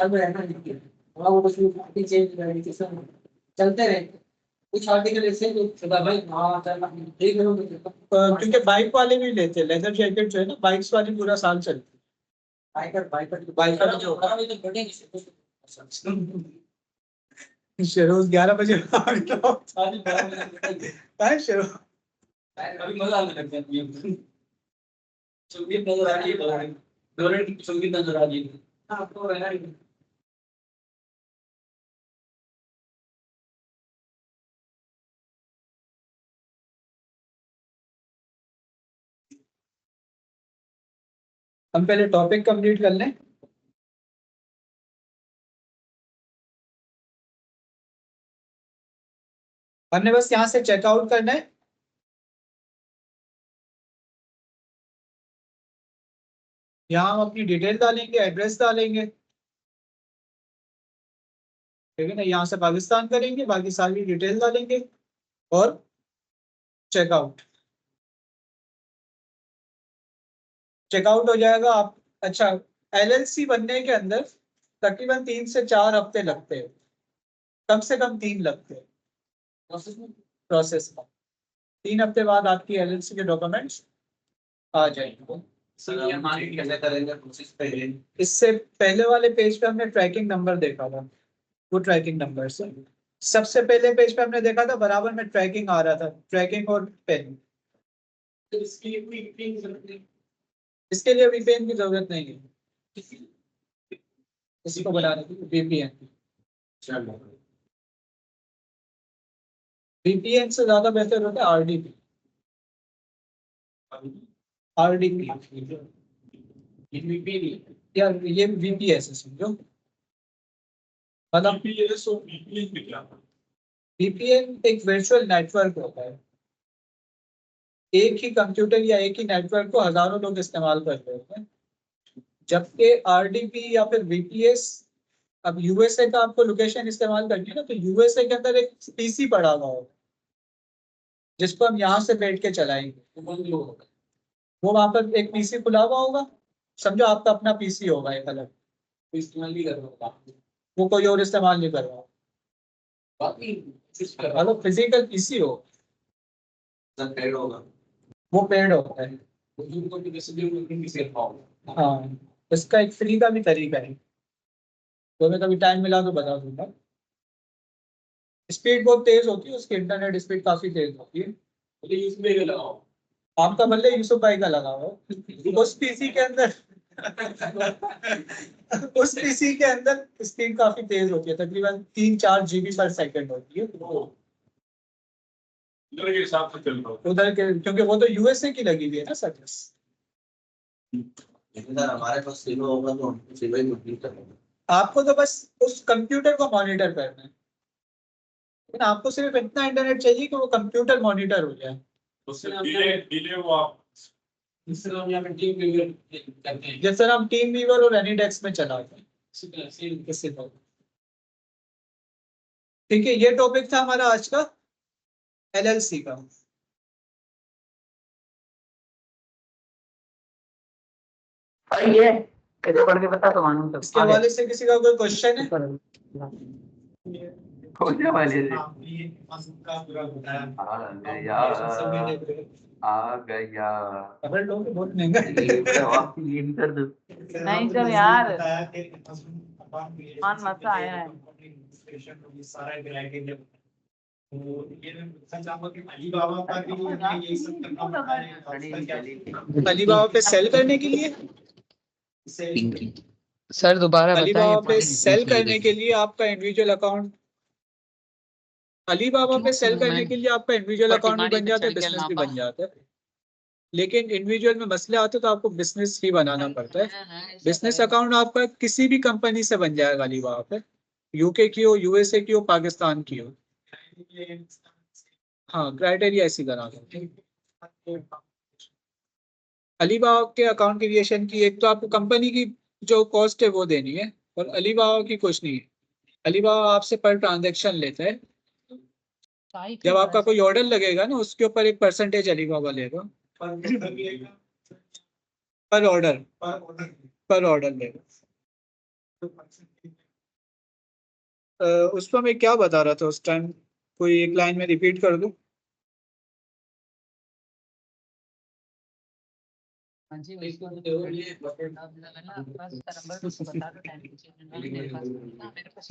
रहा है ना, थोड़ा वो बस पार्टी चेंज करने सब चलते रहे। कुछ आर्टिकल ऐसे जो सदा भाई हाँ चल देख लो क्योंकि बाइक वाले भी लेते हैं लेदर जैकेट जो है ना, बाइक्स वाली पूरा साल चलती बाइकर जो है। शेरोज 11 बजे शेरोज अभी मजा आने लग जाती है। संगीत नजर आ रही है, डोरेंट की संगीत नजर आ रही है। आपको है ना हम पहले टॉपिक कंप्लीट कर लें। हमने बस यहाँ से चेकआउट करना है। यहाँ हम अपनी डिटेल डालेंगे, एड्रेस डालेंगे, ठीक है ना। यहाँ से पाकिस्तान करेंगे, बाकी सारी डिटेल डालेंगे और चेकआउट। चेकआउट हो जाएगा आप। अच्छा, एलएलसी बनने के अंदर तकरीबन 3 से 4 हफ्ते लगते हैं, कम से कम 3 लगते हैं प्रोसेस में। 3 हफ्ते बाद आपकी एलएलसी के डॉक्यूमेंट्स आ जाएंगे। इससे पहले वाले पेज पे हमने ट्रैकिंग नंबर देखा था, वो ट्रैकिंग नंबर से सबसे पहले पेज पे हमने देखा था, बराबर में ट्रैकिंग आ रहा था, ट्रैकिंग और पेन। इसके लिए वीपीएन की जरूरत नहीं है, इसको बनाने की वीपीएन। वीपीएन से ज्यादा बेहतर होता है आरडीपी। आरडीपी यार, ये वीपीएस है समझो। मतलब वीपीएन एक वर्चुअल नेटवर्क होता है। एक ही कंप्यूटर या एक ही नेटवर्क को हजारों लोग इस्तेमाल कर रहे होते हैं, जबकि आरडीपी या फिर वीपीएस, अब यूएसए का आपको लोकेशन इस्तेमाल करनी है ना, तो यूएसए के अंदर एक पीसी पड़ा हुआ होगा जिसको हम यहाँ से बैठ के चलाएंगे। वो वहां पर एक पीसी खुला हुआ होगा, समझो आपका अपना पीसी होगा एक अलग, इस्तेमाल नहीं कर रहा, वो कोई और इस्तेमाल नहीं कर रहा, मतलब फिजिकल पीसी हो, वो पेड होता है। हाँ, इसका एक फ्री का भी तरीका है, तो मैं कभी टाइम मिला तो बता दूंगा। स्पीड बहुत तेज होती है उसकी, इंटरनेट स्पीड काफी तेज होती है। आपका बल्ले यूसुफ भाई का लगा हुआ है। उस पीसी के अंदर उस पीसी के अंदर स्पीड काफी तेज होती है, तकरीबन 3-4 GB पर सेकंड होती है उधर के हिसाब से चल रहा है। उधर के, क्योंकि वो तो यूएसए की लगी हुई है ना सर्विस। हमारे पास सिलो होगा तो सिलो ही कंप्लीट करेंगे। आपको तो बस उस कंप्यूटर को मॉनिटर करना है, लेकिन आपको सिर्फ इतना इंटरनेट चाहिए कि वो कंप्यूटर मॉनिटर हो जाए। डिले वो आप जैसे हम टीम वीवर और एनीडेक्स में चलाते हैं इससे तो। ठीक है, ये टॉपिक था हमारा आज का एलएलसी का। ये पढ़ के बता तो मालूम। इसके हवाले से किसी का कोई क्वेश्चन है? खोजने वाले थे। आपने मौसम का पूरा बताया। आ गया आ गया। डबल डोर बहुत महंगा है। लीन कर दो। नहीं कर यार। बताया कि मौसम अकाउंट क्रिएशन मान मजा आया है। कंपनी रजिस्ट्रेशन और ये सारा क्राइटेरिया। तो ये मैं पूछना चाहूंगा कि अलीबाबा का भी हमें यही सब करना पड़ता है, उसका क्या अलीबाबा पे सेल करने के लिए, इससे सर दोबारा अलीबाबा पे सेल करने के लिए आपका इंडिविजुअल अकाउंट, अलीबाबा पे सेल करने के लिए आपका इंडिविजुअल अकाउंट भी बन जाता है, बिजनेस भी बन जाता है। लेकिन इंडिविजुअल में मसले आते हैं तो आपको बिजनेस ही बनाना पड़ता है। बिजनेस अकाउंट आपका किसी भी कंपनी से बन जाएगा अलीबाबा पे, यूके की हो, यूएसए की हो, पाकिस्तान की हो। हाँ, क्राइटेरिया ऐसी बना दो। अलीबाबा के अकाउंट क्रिएशन की एक तो आपको कंपनी की जो कॉस्ट है वो देनी है, और अलीबाबा की कुछ नहीं है। अलीबाबा आपसे पर ट्रांजैक्शन लेता है। जब आपका कोई ऑर्डर लगेगा ना, उसके ऊपर एक परसेंटेज अलीबाबा लेगा पर ऑर्डर लेगा। उस पर मैं क्या बता रहा था उस टाइम, कोई एक लाइन में रिपीट कर दूं?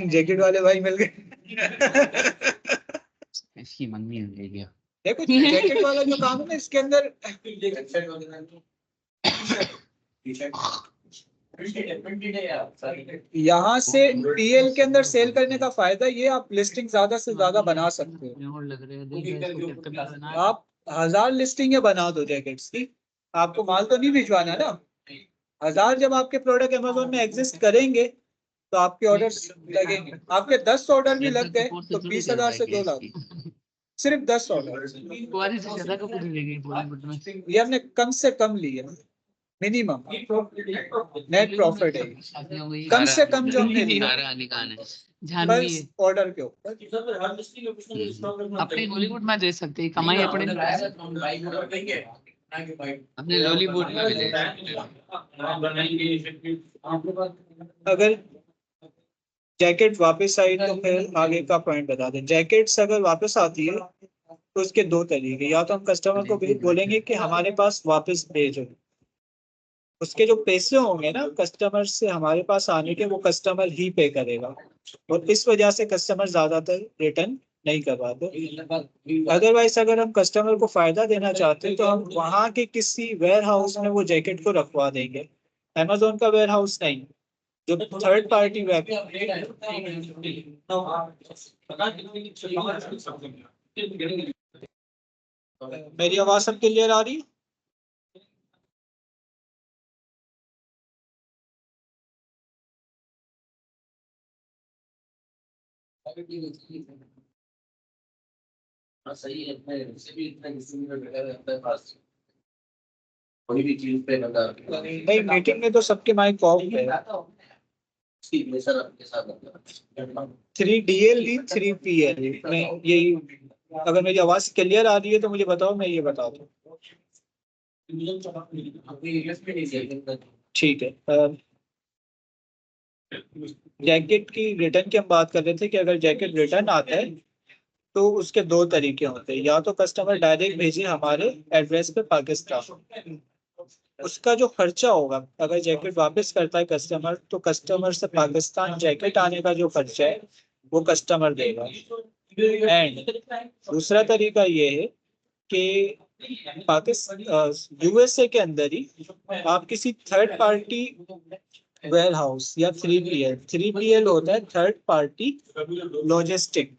जैकेट वाले भाई मिल गए। इसकी मम्मी ले गया। देखो जैकेट वाला जो काम है ना, इसके अंदर यहाँ से पीएल के अंदर सेल करने का फायदा ये, आप लिस्टिंग ज्यादा से ज्यादा बना सकते हो। आप 1000 लिस्टिंग बना दो जैकेट्स की, आपको माल तो नहीं भिजवाना ना। 1000 जब आपके प्रोडक्ट अमेज़न में एग्जिस्ट करेंगे तो आपके ऑर्डर्स लगेंगे। आपके 10 ऑर्डर भी लग गए तो 20,000 से 2 लाख, सिर्फ 10 ऑर्डर। ये हमने कम से कम लिया, मिनिमम नेट प्रॉफिट है, कम से कम जो हमने लिया बस ऑर्डर के ऊपर। अपने हॉलीवुड में दे सकते हैं कमाई अपने हॉलीवुड में भी अगर जैकेट वापस आई तो फिर आगे का पॉइंट बता दें। जैकेट्स अगर वापस आती है तो उसके दो तरीके, या तो हम कस्टमर को भी बोलेंगे कि हमारे पास वापस भेजो, उसके जो पैसे होंगे ना कस्टमर से हमारे पास आने के, वो कस्टमर ही पे करेगा, और इस वजह से कस्टमर ज्यादातर रिटर्न नहीं करवाते। अदरवाइज अगर हम कस्टमर को फायदा देना चाहते हैं तो हम वहाँ के किसी वेयर हाउस में वो जैकेट को रखवा देंगे, अमेज़न का वेयर हाउस नहीं, जो थर्ड पार्टी वेब। मेरी आवाज सब क्लियर आ रही है? सही है, भी इतना पास कोई भी चीज पे नहीं, मीटिंग में तो सबके माइक ऑफ है। सर आपके साथ 3DL नहीं 3PL मैं यही, अगर मेरी आवाज क्लियर आ रही है तो मुझे बताओ, मैं ये बता दूं। ठीक है। जैकेट की रिटर्न की हम बात कर रहे थे कि अगर जैकेट रिटर्न आता है तो उसके दो तरीके होते हैं, या तो कस्टमर डायरेक्ट भेजे हमारे एड्रेस पे पाकिस्तान, उसका जो खर्चा होगा अगर जैकेट वापस करता है कस्टमर, तो कस्टमर से पाकिस्तान जैकेट आने का जो खर्चा है वो कस्टमर देगा। एंड दूसरा तरीका ये है कि पाकिस्तान यूएसए के अंदर ही आप किसी थर्ड पार्टी वेयर हाउस या 3PL होता है थर्ड पार्टी लॉजिस्टिक,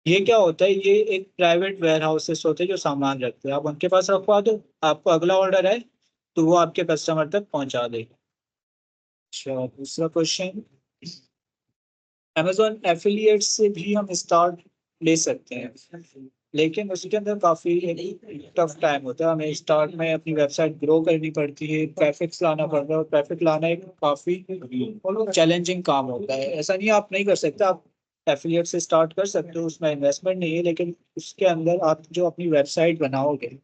ये क्या होता है, ये एक प्राइवेट वेयर हाउसेस होते हैं जो सामान रखते हैं, आप उनके पास रखवा दो, आपको अगला ऑर्डर है तो वो आपके कस्टमर तक पहुंचा देगा। अच्छा, दूसरा क्वेश्चन, अमेज़न एफिलिएट से भी हम स्टार्ट ले सकते हैं, लेकिन उसके अंदर काफ़ी टफ टाइम होता है, हमें स्टार्ट में अपनी वेबसाइट ग्रो करनी पड़ती है, ट्रैफिक लाना पड़ता है, और ट्रैफिक लाना एक काफ़ी चैलेंजिंग काम होता है। ऐसा नहीं आप नहीं कर सकते, आप एफिलिएट से स्टार्ट कर सकते हो, उसमें इन्वेस्टमेंट नहीं है, लेकिन उसके अंदर आप जो अपनी वेबसाइट बनाओगे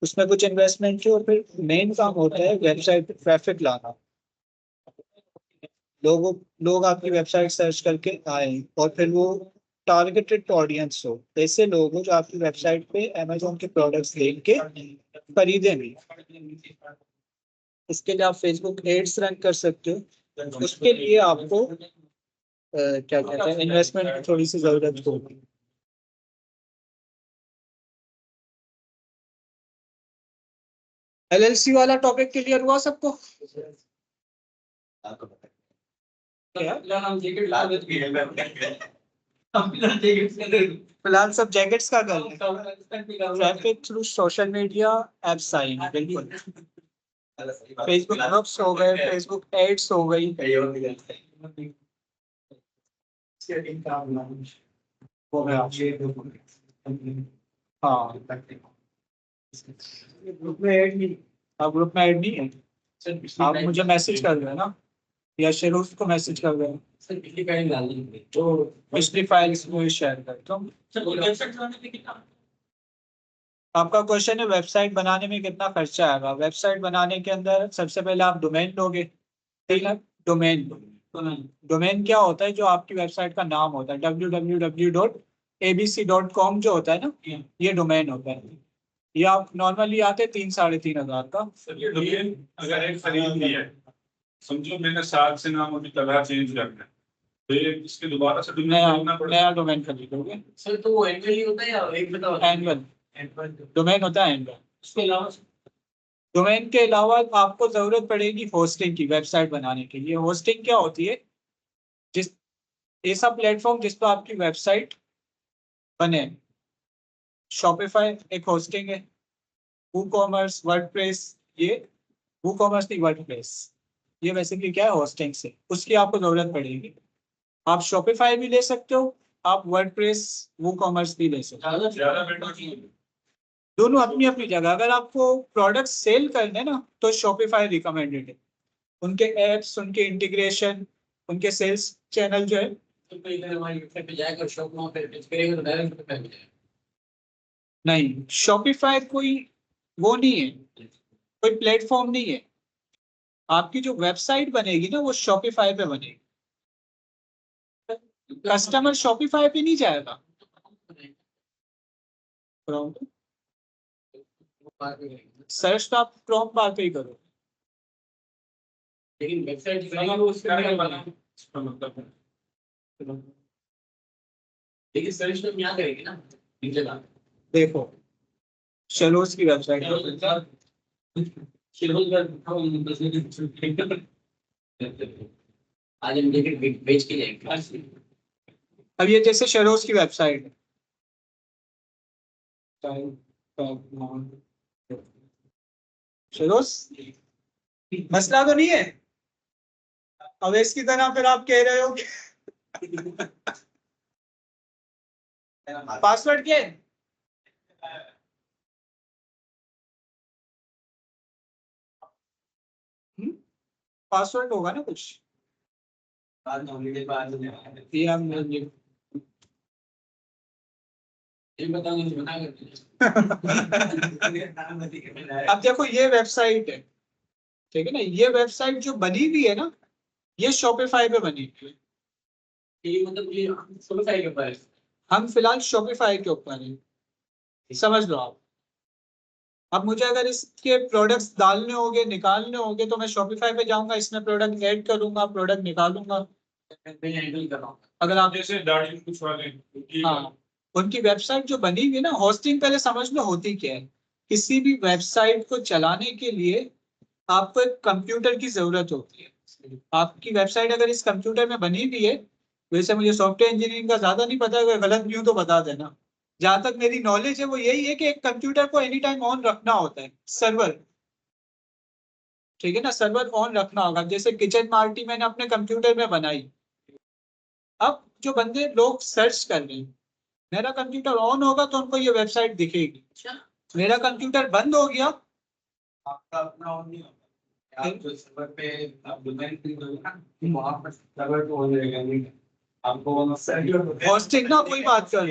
उसमें कुछ इन्वेस्टमेंट की, और फिर मेन काम होता है वेबसाइट पे ट्रैफिक लाना। लोग आपकी वेबसाइट सर्च करके आए और फिर वो टारगेटेड ऑडियंस हो, ऐसे लोग हो जो आपकी वेबसाइट पे अमेजोन के प्रोडक्ट्स देख के खरीदे भी। इसके लिए आप फेसबुक एड्स रन कर सकते हो। उसके लिए आपको क्या कहते हैं, इन्वेस्टमेंट की थोड़ी सी जरूरत होगी। एलएलसी वाला टॉपिक क्लियर हुआ सबको? क्या फिलहाल सब जैकेट्स का कर traffic through social media apps I हैं, बिल्कुल। फेसबुक ग्रुप्स हो गए, फेसबुक एड्स हो गई। हो गया। हाँ, ग्रुप में ऐड नहीं, आप ग्रुप में ऐड नहीं है, आप मुझे मैसेज कर देना या शेरूफ को मैसेज कर देना। पिछली फाइल्स मुझे शेयर कर दो। आपका क्वेश्चन है वेबसाइट बनाने में कितना खर्चा आएगा। वेबसाइट बनाने के अंदर सबसे पहले आप डोमेन लोगे, ठीक है। डोमेन क्या होता है? जो आपकी वेबसाइट का नाम होता है, www.abc.com जो होता है ना, ये डोमेन होता है। ये आप नॉर्मली आते 3-3.5 हजार का। ये डोमेन अगर एक खरीद लिया है, समझो मैंने 7 से नाम अभी कलर चेंज करना है, तो ये इसके दोबारा से डोमेन खरीदना पड़ेगा। नया डोमेन खरीदोगे सर, तो वो एनुअली होता है या एक बताओ? एनुअल डोमेन होता है एनुअल। उसके अलावा डोमेन के अलावा आपको जरूरत पड़ेगी होस्टिंग की। वेबसाइट बनाने के लिए होस्टिंग क्या होती है? जिस ऐसा प्लेटफॉर्म जिस पर आपकी वेबसाइट बने। शॉपिफाई एक होस्टिंग है, वूकॉमर्स, वर्डप्रेस, ये वूकॉमर्स नहीं वर्डप्रेस, ये बेसिकली क्या है, होस्टिंग से उसकी आपको जरूरत पड़ेगी। आप शॉपिफाई भी ले सकते हो, आप वर्डप्रेस वूकॉमर्स भी ले सकते हो, ज्यादा बेटर दोनों अपनी अपनी जगह। अगर आपको प्रोडक्ट सेल करने ना तो शॉपिफाई रिकमेंडेड है। उनके एप्स, उनके इंटीग्रेशन, उनके सेल्स चैनल जो है। तो इधर हमारी वेबसाइट पे जाएगा, शॉप वहाँ पे पेज करेगा तो डायरेक्ट पे जाएगा। नहीं, शॉपिफाई कोई वो नहीं है, कोई प्लेटफॉर्म नहीं है। आपकी जो वेबसाइट बनेगी ना वो शॉपिफाई पे बनेगी, कस्टमर शॉपिफाई पे नहीं जाएगा। सर्च तो आप क्रोम बार पे ही करो। लेकिन वेबसाइट लेकिन सर्च तो हम यहाँ करेंगे ना, नीचे ना। देखो शेलोस की वेबसाइट आज हम जैकेट बेच के जाएंगे। अब ये जैसे शेलोस की वेबसाइट है, शेलोस मसला तो नहीं है। अब इसकी तरह फिर आप कह रहे हो कि पासवर्ड क्या है? पासवर्ड होगा ना कुछ, ये हम बताऊंगा बना करके। अब देखो ये वेबसाइट है, ठीक है ना। ये वेबसाइट जो बनी हुई है ना, ये शॉपिफाई पे बनी हुई है। ये मतलब ये शॉपिफाई के ऊपर है। हम फिलहाल शॉपिफाई के ऊपर हैं, समझ लो आप। अब मुझे अगर इसके प्रोडक्ट्स डालने होंगे, निकालने होंगे, तो मैं शॉपिफाई पे जाऊंगा, इसमें प्रोडक्ट ऐड करूंगा, प्रोडक्ट निकालूंगा। मैं हैंडल कर रहा हूँ। अगर आप जैसे दाढ़ी कुछ वाले हाँ, उनकी वेबसाइट जो बनी हुई है ना, होस्टिंग पहले समझ लो होती क्या है। किसी भी वेबसाइट को चलाने के लिए आपको एक कंप्यूटर की जरूरत होती है। आपकी वेबसाइट अगर इस कंप्यूटर में बनी हुई है, वैसे मुझे सॉफ्टवेयर इंजीनियरिंग का ज्यादा नहीं पता, अगर गलत भी हूँ तो बता देना। जहां तक मेरी नॉलेज है वो यही है कि एक कंप्यूटर को एनी टाइम ऑन रखना होता है, सर्वर, ठीक है ना। सर्वर ऑन रखना होगा। जैसे किचन पार्टी मैंने अपने कंप्यूटर में बनाई, अब जो बंदे लोग सर्च कर रहे हैं, मेरा कंप्यूटर ऑन होगा तो उनको ये वेबसाइट दिखेगी। मेरा कंप्यूटर बंद हो गया, आपका अपना ऑन नहीं होगा। आप जो सर्वर पे आप डोमेन क्लिक करोगे ना, वहाँ पर सर्वर तो हो जाएगा नहीं। आपको होस्टिंग ना कोई बात कर,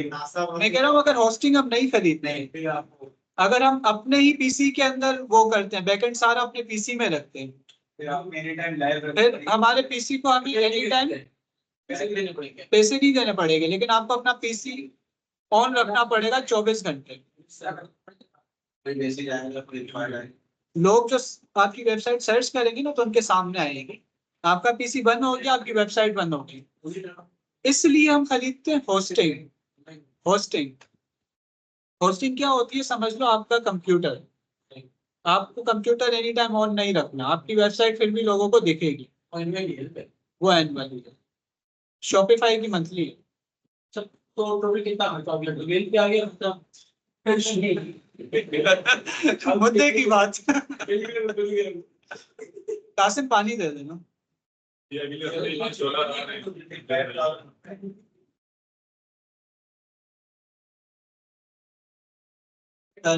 मैं कह रहा हूँ अगर होस्टिंग अब नहीं खरीदनी है, फिर आपको अगर हम अपने ही पीसी के अंदर वो करते हैं, बैकएंड सारा अपने पीसी में रखते हैं, फिर आप एनी टाइम लाइव फिर हमारे पीसी को हमें एनी टाइम पैसे नहीं देने पड़ेंगे, लेकिन आपको अपना पीसी ऑन रखना पड़ेगा 24 घंटे। मैसेज आएगा फिर लोग जो आपकी वेबसाइट सर्च करेंगे ना तो उनके सामने आएंगे, आपका पीसी बंद हो गया, आपकी वेबसाइट बंद होगी। इसलिए हम खरीदते हैं होस्टिंग। होस्टिंग क्या होती है, समझ लो आपका कंप्यूटर, आपको कंप्यूटर एनी टाइम ऑन नहीं रखना, आपकी वेबसाइट फिर भी लोगों को दिखेगी, वो एनुअल है। शॉपिफाई की मंथली है। तो टोटल कितना खर्चा हो गया? बिल पे आ गया मुद्दे की बात। कासिम पानी दे देना। ये अगले हफ्ते ये 16 आ रहे हैं।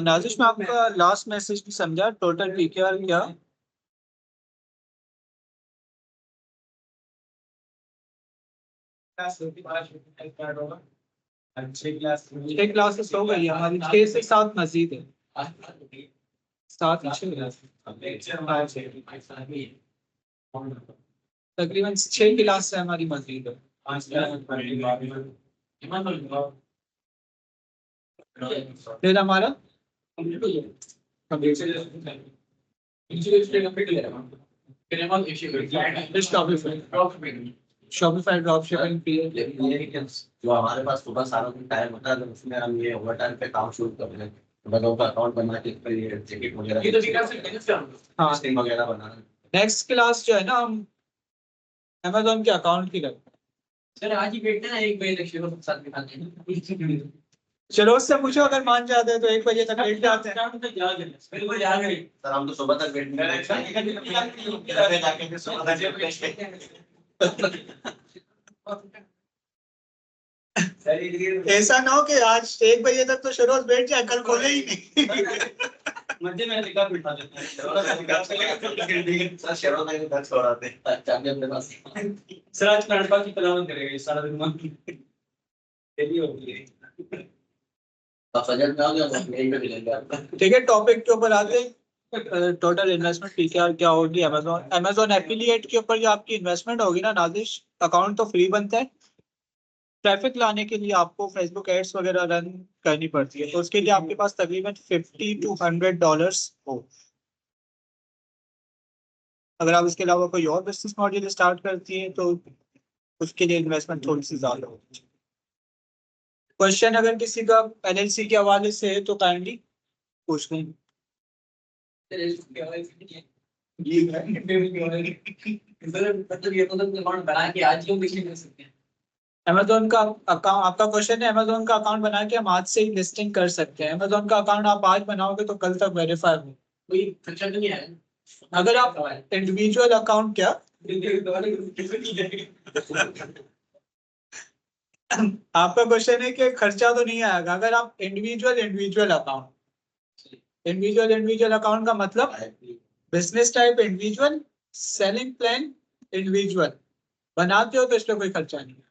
नाजिश में आपका लास्ट मैसेज भी समझा, टोटल पीकेआर क्या? छह क्लासेस हो गई हमारी, 6 से 7 मजीद है, 7 तकरीबन 6 क्लास है हमारी मजीद है। फिर हमारा शॉपिफाई ड्रॉप शिपिंग जो हमारे पास सुबह सारा दिन टाइम होता है तो उसमें हम ये ओवर टाइम पे काम शुरू कर रहे हैं, बंदों का अकाउंट बना के फिर ये जैकेट वगैरह हाँ लिस्टिंग वगैरह बनाना। नेक्स्ट क्लास जो है ना हम अमेजोन के अकाउंट की रखते हैं। सर आज ही बैठते हैं ना, 1 बजे तक शेयर के साथ दिखाते हैं। चलो उससे पूछो, अगर मान जाते हैं तो 1 बजे तक बैठ जाते हैं। सर हम तो सुबह तक बैठने ऐसा ना हो कि आज 1 बजे तक तो शरोज बैठ जाए, कल खोले ही नहीं। मध्य में निकाल बिठा देते हैं। सर शेरों में घर छोड़ाते हैं चाबी अपने पास। सर आज कर्नाटक की तलावत करेगा सारा दिन में। डेली होती है। आप सजन में आओगे हम यहीं पे मिलेंगे आपको। ठीक है, टॉपिक के ऊपर आते हैं। टोटल इन्वेस्टमेंट पीकेआर क्या होगी? अमेजोन एफिलिएट के ऊपर जो आपकी इन्वेस्टमेंट होगी ना नाजिश, अकाउंट तो फ्री बनता है, ट्रैफिक लाने के लिए आपको फेसबुक एड्स वगैरह रन करनी पड़ती है, तो उसके लिए आपके पास तकरीबन $50 to $100 हो। अगर आप इसके अलावा कोई और बिजनेस मॉडल स्टार्ट करती है तो उसके लिए इन्वेस्टमेंट थोड़ी सी ज्यादा होती है। क्वेश्चन अगर किसी का एलएलसी के हवाले से है तो काइंडली पूछ लें। अमेजोन का अकाउंट, आपका क्वेश्चन है अमेजोन का अकाउंट बना के हम आज से ही लिस्टिंग कर सकते हैं। अमेजोन का अकाउंट आप आज बनाओगे तो कल तक वेरीफाई हो। कोई खर्चा तो नहीं है अगर आप इंडिविजुअल अकाउंट क्या आपका क्वेश्चन है कि खर्चा तो नहीं आएगा। अगर आप इंडिविजुअल अकाउंट का मतलब business type individual, selling plan individual बनाते हो तो इस पर कोई खर्चा नहीं है।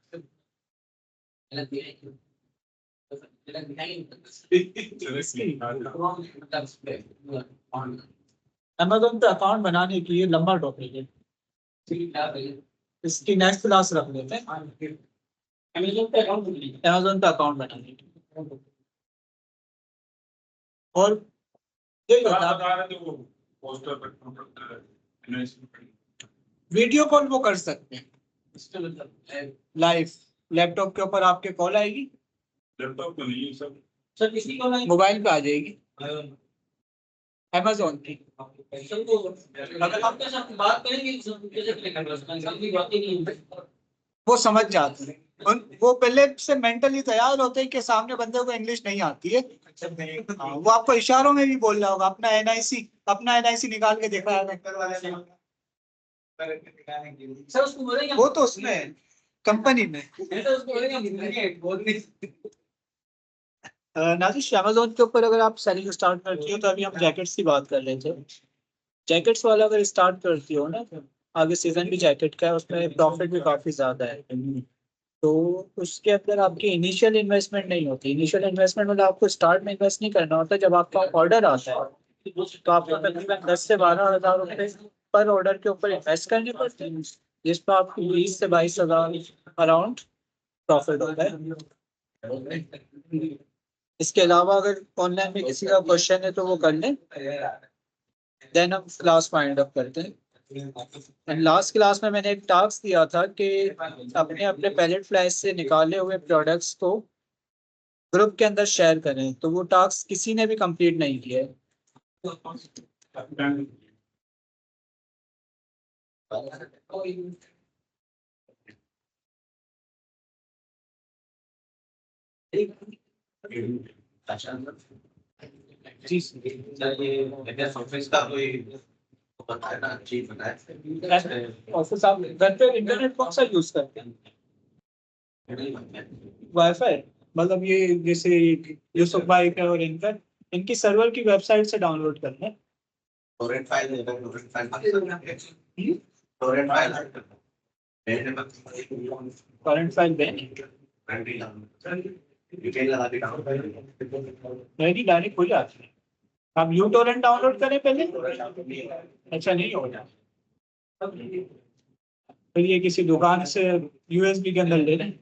अमेजोन पे अकाउंट बनाने की ये लंबा टॉपिक है, इसकी नेक्स्ट क्लास रख लेते हैं। अमेज़न पे अकाउंट बनाने की और यही होता है, बता रहे थे वो पोस्टर पर वीडियो कॉल वो कर सकते हैं लाइव, लैपटॉप के ऊपर आपके कॉल आएगी, लैपटॉप तो नहीं है सब। सर किसी को नहीं मोबाइल पे आ जाएगी अमेजोन की। अगर आपके साथ बात करेंगे कैसे करेंगे बात ही नहीं वो समझ जाते हैं, वो पहले से मेंटली तैयार होते हैं कि सामने बंदे को इंग्लिश नहीं आती है। हाँ, वो आपको इशारों में भी बोल रहा होगा, अपना एनआईसी निकाल के देखा है। सर उसको बोलेंगे वो तो उसमें कंपनी में उसको बोलेंगे नाजिश अमेजोन के ऊपर अगर आप सेलिंग स्टार्ट करती हो तो अभी हम जैकेट्स की बात कर रहे थे। जैकेट्स वाला अगर स्टार्ट करती हो ना, आगे सीजन भी जैकेट का है, उसमें प्रॉफिट भी काफी ज्यादा है। तो उसके अंदर आपकी इनिशियल इन्वेस्टमेंट नहीं होती। इनिशियल इन्वेस्टमेंट मतलब आपको स्टार्ट में इन्वेस्ट नहीं करना होता। जब आपका ऑर्डर आता है तो आपको तकरीबन 10 से 12 हज़ार रुपये पर ऑर्डर के ऊपर इन्वेस्ट करने पड़ते हैं, जिस पर आपको 20 से 22 हज़ार अराउंड प्रॉफिट होता है। इसके अलावा अगर ऑनलाइन में किसी का क्वेश्चन है तो वो कर लें, देन हम क्लास वाइंड अप करते हैं। लास्ट क्लास में मैंने एक टास्क दिया था कि अपने अपने पैलेट फ्लैश से निकाले हुए प्रोडक्ट्स को ग्रुप के अंदर शेयर करें, तो वो टास्क किसी ने भी कंप्लीट नहीं किया है। जी सर ये लेटेस्ट ऑफिस का कोई बताया ना, चीज बताया ऑफिस आप घर पे इंटरनेट कौन सा यूज करते हैं? वाईफाई? मतलब ये जैसे यूसुफ भाई का और इनका, इनकी सर्वर की वेबसाइट से डाउनलोड करना है। Torrent file Torrent file current file रहेगी, डायरेक्ट हो जाती है। आप यू टोरेंट डाउनलोड करें पहले। अच्छा नहीं होगा, फिर ये किसी दुकान से यूएसबी के अंदर ले लें,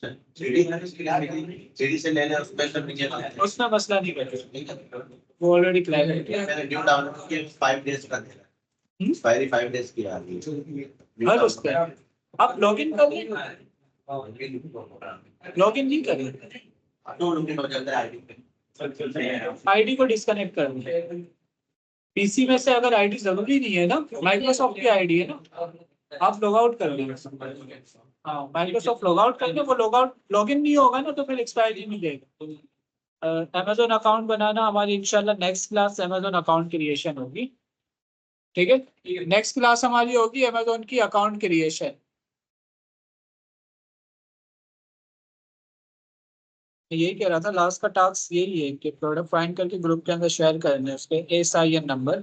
सीडी से लेने उसमें सब नीचे उसमें मसला नहीं करेगा, वो ऑलरेडी क्लियर है। मैंने न्यू डाउनलोड किया 5 डेज का था, एक्सपायरी 5 डेज की आ रही है। हर उस पर आप लॉगिन कर लें, लॉगिन नहीं करें, आईडी को डिस्कनेक्ट कर दें। पीसी में से अगर आईडी जरूरी नहीं है ना, माइक्रोसॉफ्ट की आईडी है ना, आप लॉग आउट कर लेंगे। हाँ माइक्रोसॉफ्ट लॉग आउट करके वो लॉग आउट लॉगिन नहीं होगा ना, तो फिर एक्सपायरी नहीं देगा। अमेजोन अकाउंट बनाना हमारी इंशाल्लाह next class Amazon account creation होगी, ठीक है। नेक्स्ट क्लास हमारी होगी अमेजोन की अकाउंट क्रिएशन। यही कह रहा था, लास्ट का टास्क यही है कि प्रोडक्ट फाइंड करके ग्रुप के अंदर शेयर करने उसके SIN नंबर।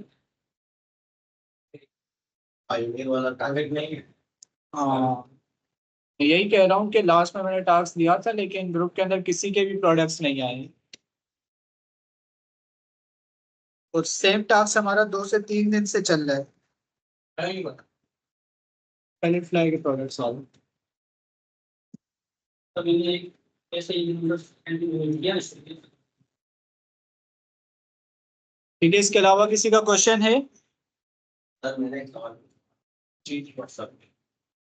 वाला टारगेट नहीं है। हाँ यही कह रहा हूँ कि लास्ट में मैंने टास्क दिया था लेकिन ग्रुप के अंदर किसी के भी प्रोडक्ट्स नहीं आए, और सेम टास्क हमारा 2 से 3 दिन से चल रहा है। पहले फ्लाई के प्रोडक्ट्स आ गए। ठीक है, इसके अलावा किसी का क्वेश्चन है? सर मैंने एक सवाल जी व्हाट्सएप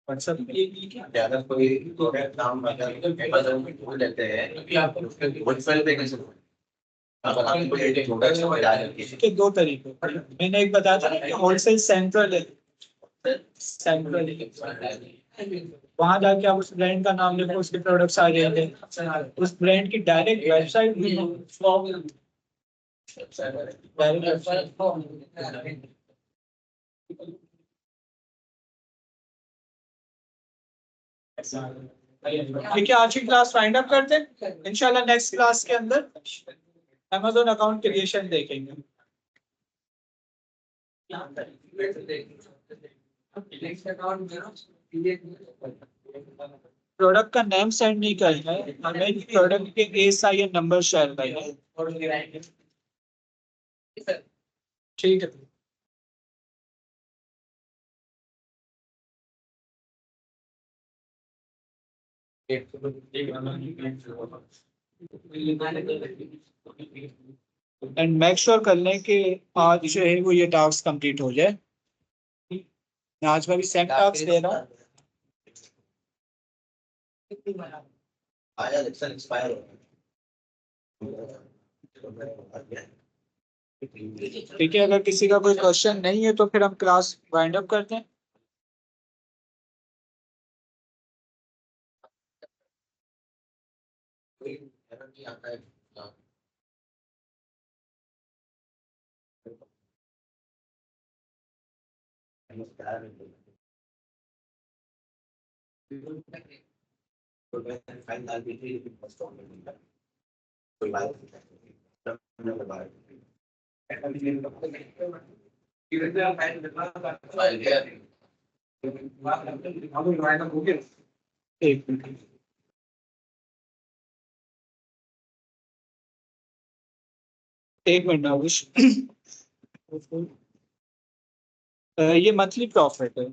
व्हाट्सएप पे, अगर कोई प्रोडक्ट नाम अगर अमेज़न में ढूंढ लेते हैं होलसेल पे कैसे ढूंढें? अगर आपको कोई प्रोडक्ट समझ आ रही है के 2 तरीके, मैंने एक बताया था ना कि होलसेल सेंट्रल है, सेंट्रल वहां जाके आप उस ब्रांड का नाम लिखो, उसके प्रोडक्ट्स आ जाएंगे। उस ब्रांड की डायरेक्ट वेबसाइट भी ठीक है। आज की क्लास फाइंड अप करते हैं, इंशाल्लाह नेक्स्ट क्लास के अंदर अमेजोन अकाउंट क्रिएशन देखेंगे। प्रोडक्ट का नेम सेंड नहीं करना है हमें, प्रोडक्ट के SIN नंबर शेयर करना है, ठीक है। एंड मेक श्योर कर लें कि आज जो है वो ये टास्क कंप्लीट हो जाए। मैं आज का भी सेम टास्क दे रहा हूँ। आया लेक्चर एक्सपायर ठीक है, अगर किसी का कोई क्वेश्चन नहीं है तो फिर हम क्लास वाइंड अप करते हैं। आता है। फाइल डाल दी थी लेकिन कोई बात एक मिनट। एक मिनट ना विश ये मंथली प्रॉफिट है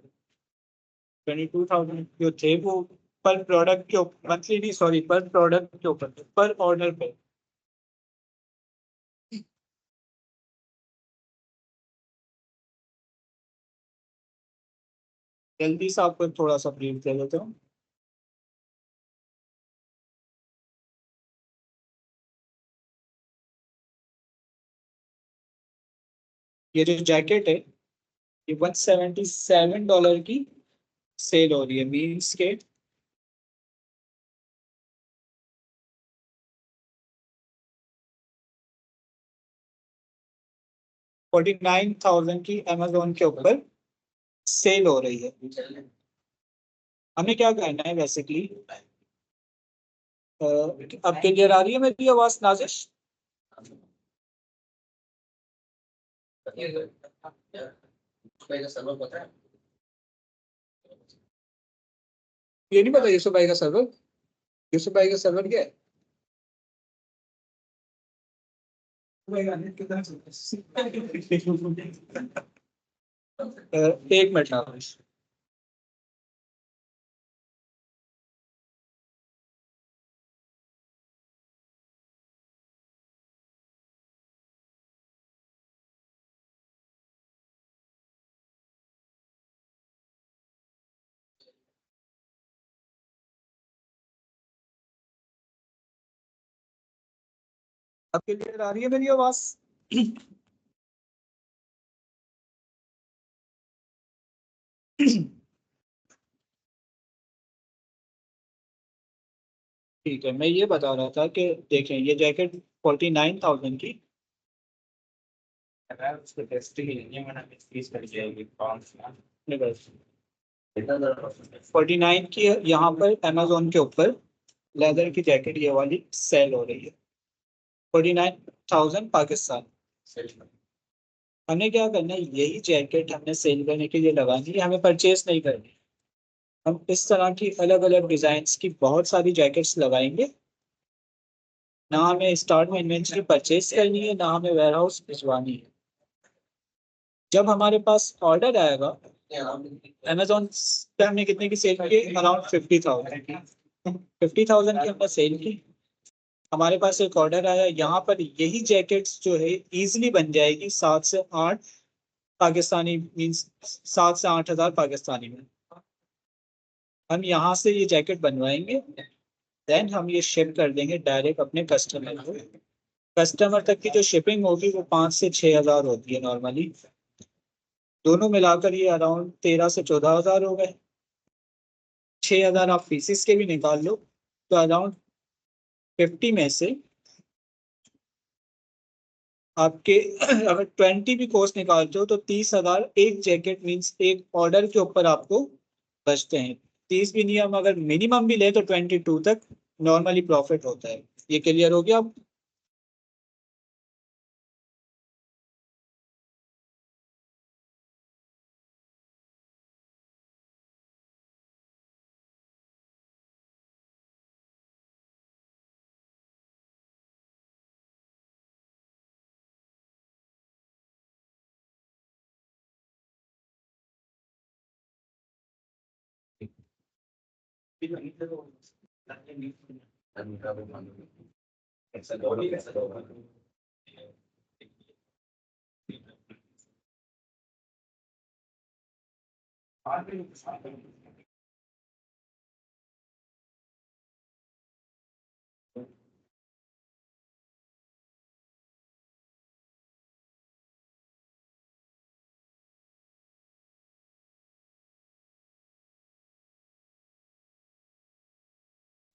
22,000 जो थे वो पर प्रोडक्ट के ऊपर, मंथली नहीं सॉरी, पर प्रोडक्ट के ऊपर, पर ऑर्डर पे। जल्दी से आपको थोड़ा सा ब्रीफ दे देता हूँ। ये जो जैकेट है ये $177 की सेल हो रही है, मीन्स के 49,000 की अमेजोन के ऊपर सेल हो रही है। हमें क्या करना है बेसिकली, अब क्लियर आ रही है मेरी आवाज नाजिश? ये नहीं पता यूसुफ भाई का सर्वर, यूसुफ भाई का सर्वर क्या है? एक मिनट नाजिश। अब क्लियर आ रही है मेरी आवाज? ठीक है, मैं ये बता रहा था कि देखें ये जैकेट 49,000 की, उसको टेस्ट ही नहीं है, मैंने फीस कर जाएगी 49 की यहाँ पर अमेजोन के ऊपर लेदर की जैकेट ये वाली सेल हो रही है 49,000 पाकिस्तान। हमें क्या करना है, यही जैकेट हमने सेल करने के लिए लगानी है, हमें परचेज नहीं करनी। हम इस तरह की अलग अलग डिजाइन की बहुत सारी जैकेट्स लगाएंगे, ना हमें स्टार्ट में इन्वेंट्री परचेज करनी है, ना हमें वेयरहाउस भिजवानी है। जब हमारे पास ऑर्डर आएगा, अमेजोन पे हमने कितने की सेल की? अराउंड 50,000 की, 50,000 की हमने सेल की। हमारे पास एक ऑर्डर आया, यहाँ पर यही जैकेट्स जो है इजीली बन जाएगी 7 से 8 पाकिस्तानी, मींस 7 से 8 हज़ार पाकिस्तानी में। हम यहाँ से ये जैकेट बनवाएंगे, देन हम ये शिप कर देंगे डायरेक्ट अपने कस्टमर को। कस्टमर तक की जो शिपिंग होगी वो 5 से 6 हज़ार होती है नॉर्मली, दोनों मिलाकर ये अराउंड 13 से 14 हज़ार हो गए। 6 हज़ार आप पीसीस के भी निकाल लो तो अराउंड 50 में से आपके अगर 20 भी कॉस्ट निकालते हो तो 30 हज़ार एक जैकेट मींस एक ऑर्डर के ऊपर आपको बचते हैं। 30 भी नहीं, हम अगर मिनिमम भी ले तो 22 तक नॉर्मली प्रॉफिट होता है। ये क्लियर हो गया?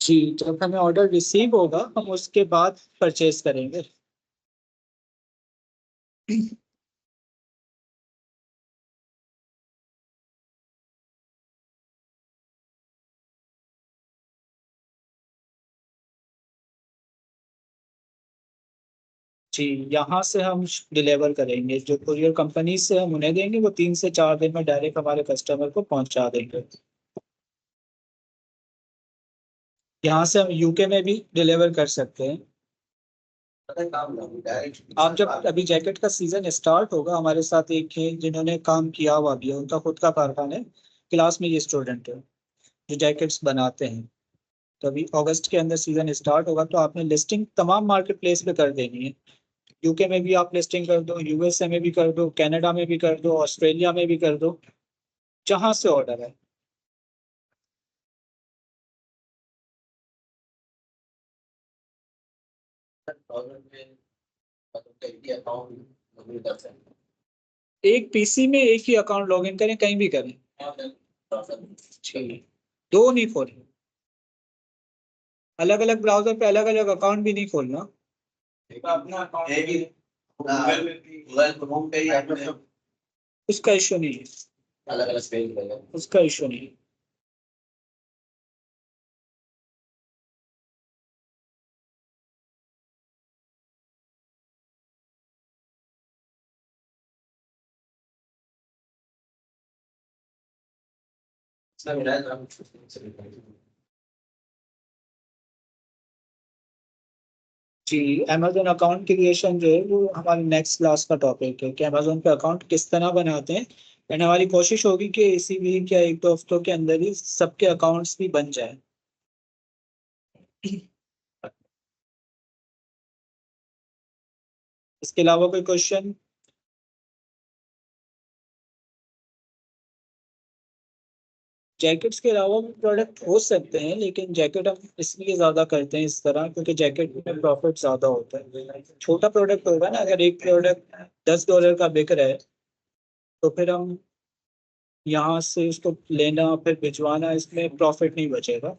जी, जब हमें ऑर्डर रिसीव होगा हम उसके बाद परचेज करेंगे। जी, यहाँ से हम डिलीवर करेंगे, जो कुरियर कंपनी से हम उन्हें देंगे वो 3 से 4 दिन में डायरेक्ट हमारे कस्टमर को पहुंचा देंगे। यहाँ से हम यूके में भी डिलीवर कर सकते हैं। आप जब अभी जैकेट का सीजन स्टार्ट होगा, हमारे साथ एक है जिन्होंने काम किया हुआ भी है, उनका खुद का कारखाना है, क्लास में ये स्टूडेंट है जो जैकेट्स बनाते हैं। तो अभी अगस्त के अंदर सीजन स्टार्ट होगा, तो आपने लिस्टिंग तमाम मार्केट प्लेस पे कर देनी है। यूके में भी आप लिस्टिंग कर दो, यूएसए में भी कर दो, कनाडा में भी कर दो, ऑस्ट्रेलिया में भी कर दो, जहां से ऑर्डर है। एक पीसी में एक ही अकाउंट लॉगिन करें, कहीं भी करें। ठीक, दो नहीं खोलना, अलग अलग ब्राउजर पे अलग अलग अकाउंट भी नहीं खोलना। उसका इश्यू नहीं है, अलग अलग पेज उसका इश्यू नहीं है। जी, अमेजोन अकाउंट क्रिएशन जो है वो हमारी नेक्स्ट क्लास का टॉपिक है कि अमेजोन पे अकाउंट किस तरह बनाते हैं। एंड हमारी कोशिश होगी कि इसी वीक या एक दो हफ्तों के अंदर ही सबके अकाउंट्स भी बन जाए। इसके अलावा कोई क्वेश्चन? जैकेट्स के अलावा भी प्रोडक्ट हो सकते हैं, लेकिन जैकेट हम इसलिए ज़्यादा करते हैं इस तरह क्योंकि जैकेट में प्रॉफिट ज़्यादा होता है। छोटा प्रोडक्ट होगा ना, अगर एक प्रोडक्ट $10 का बिक रहा है तो फिर हम यहाँ से उसको लेना फिर भिजवाना, इसमें प्रॉफिट नहीं बचेगा।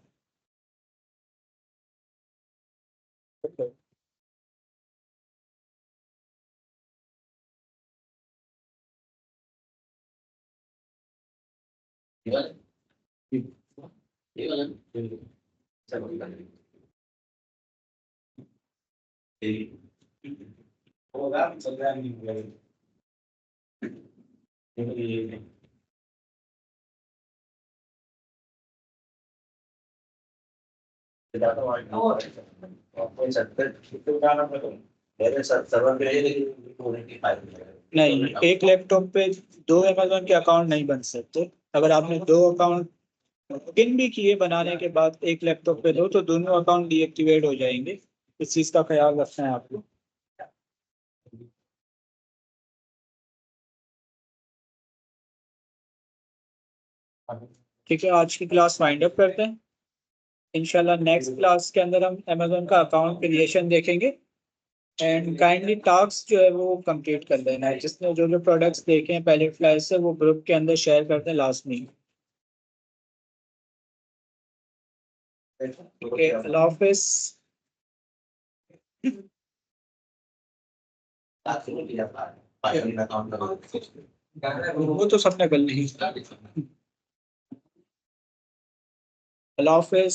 नहीं, एक लैपटॉप पे दो अमेजोन के अकाउंट नहीं बन सकते। अगर आपने दो अकाउंट लॉगिन भी किए बनाने के बाद एक लैपटॉप पे दो, तो दोनों अकाउंट डीएक्टिवेट हो जाएंगे। इस चीज का ख्याल रखना है आपको। ठीक है, आज की क्लास वाइंड अप करते हैं। इंशाल्लाह नेक्स्ट क्लास के अंदर हम अमेजोन का अकाउंट क्रिएशन देखेंगे। एंड काइंडली टास्क जो है वो कंप्लीट कर देना है। जिसने जो जो प्रोडक्ट्स देखे हैं पहले फ्लैश से, वो ग्रुप के अंदर शेयर कर दें लास्ट में। ओके, अल्लाह हाफिज। वो तो सबने कर ली। अल्लाह हाफिज।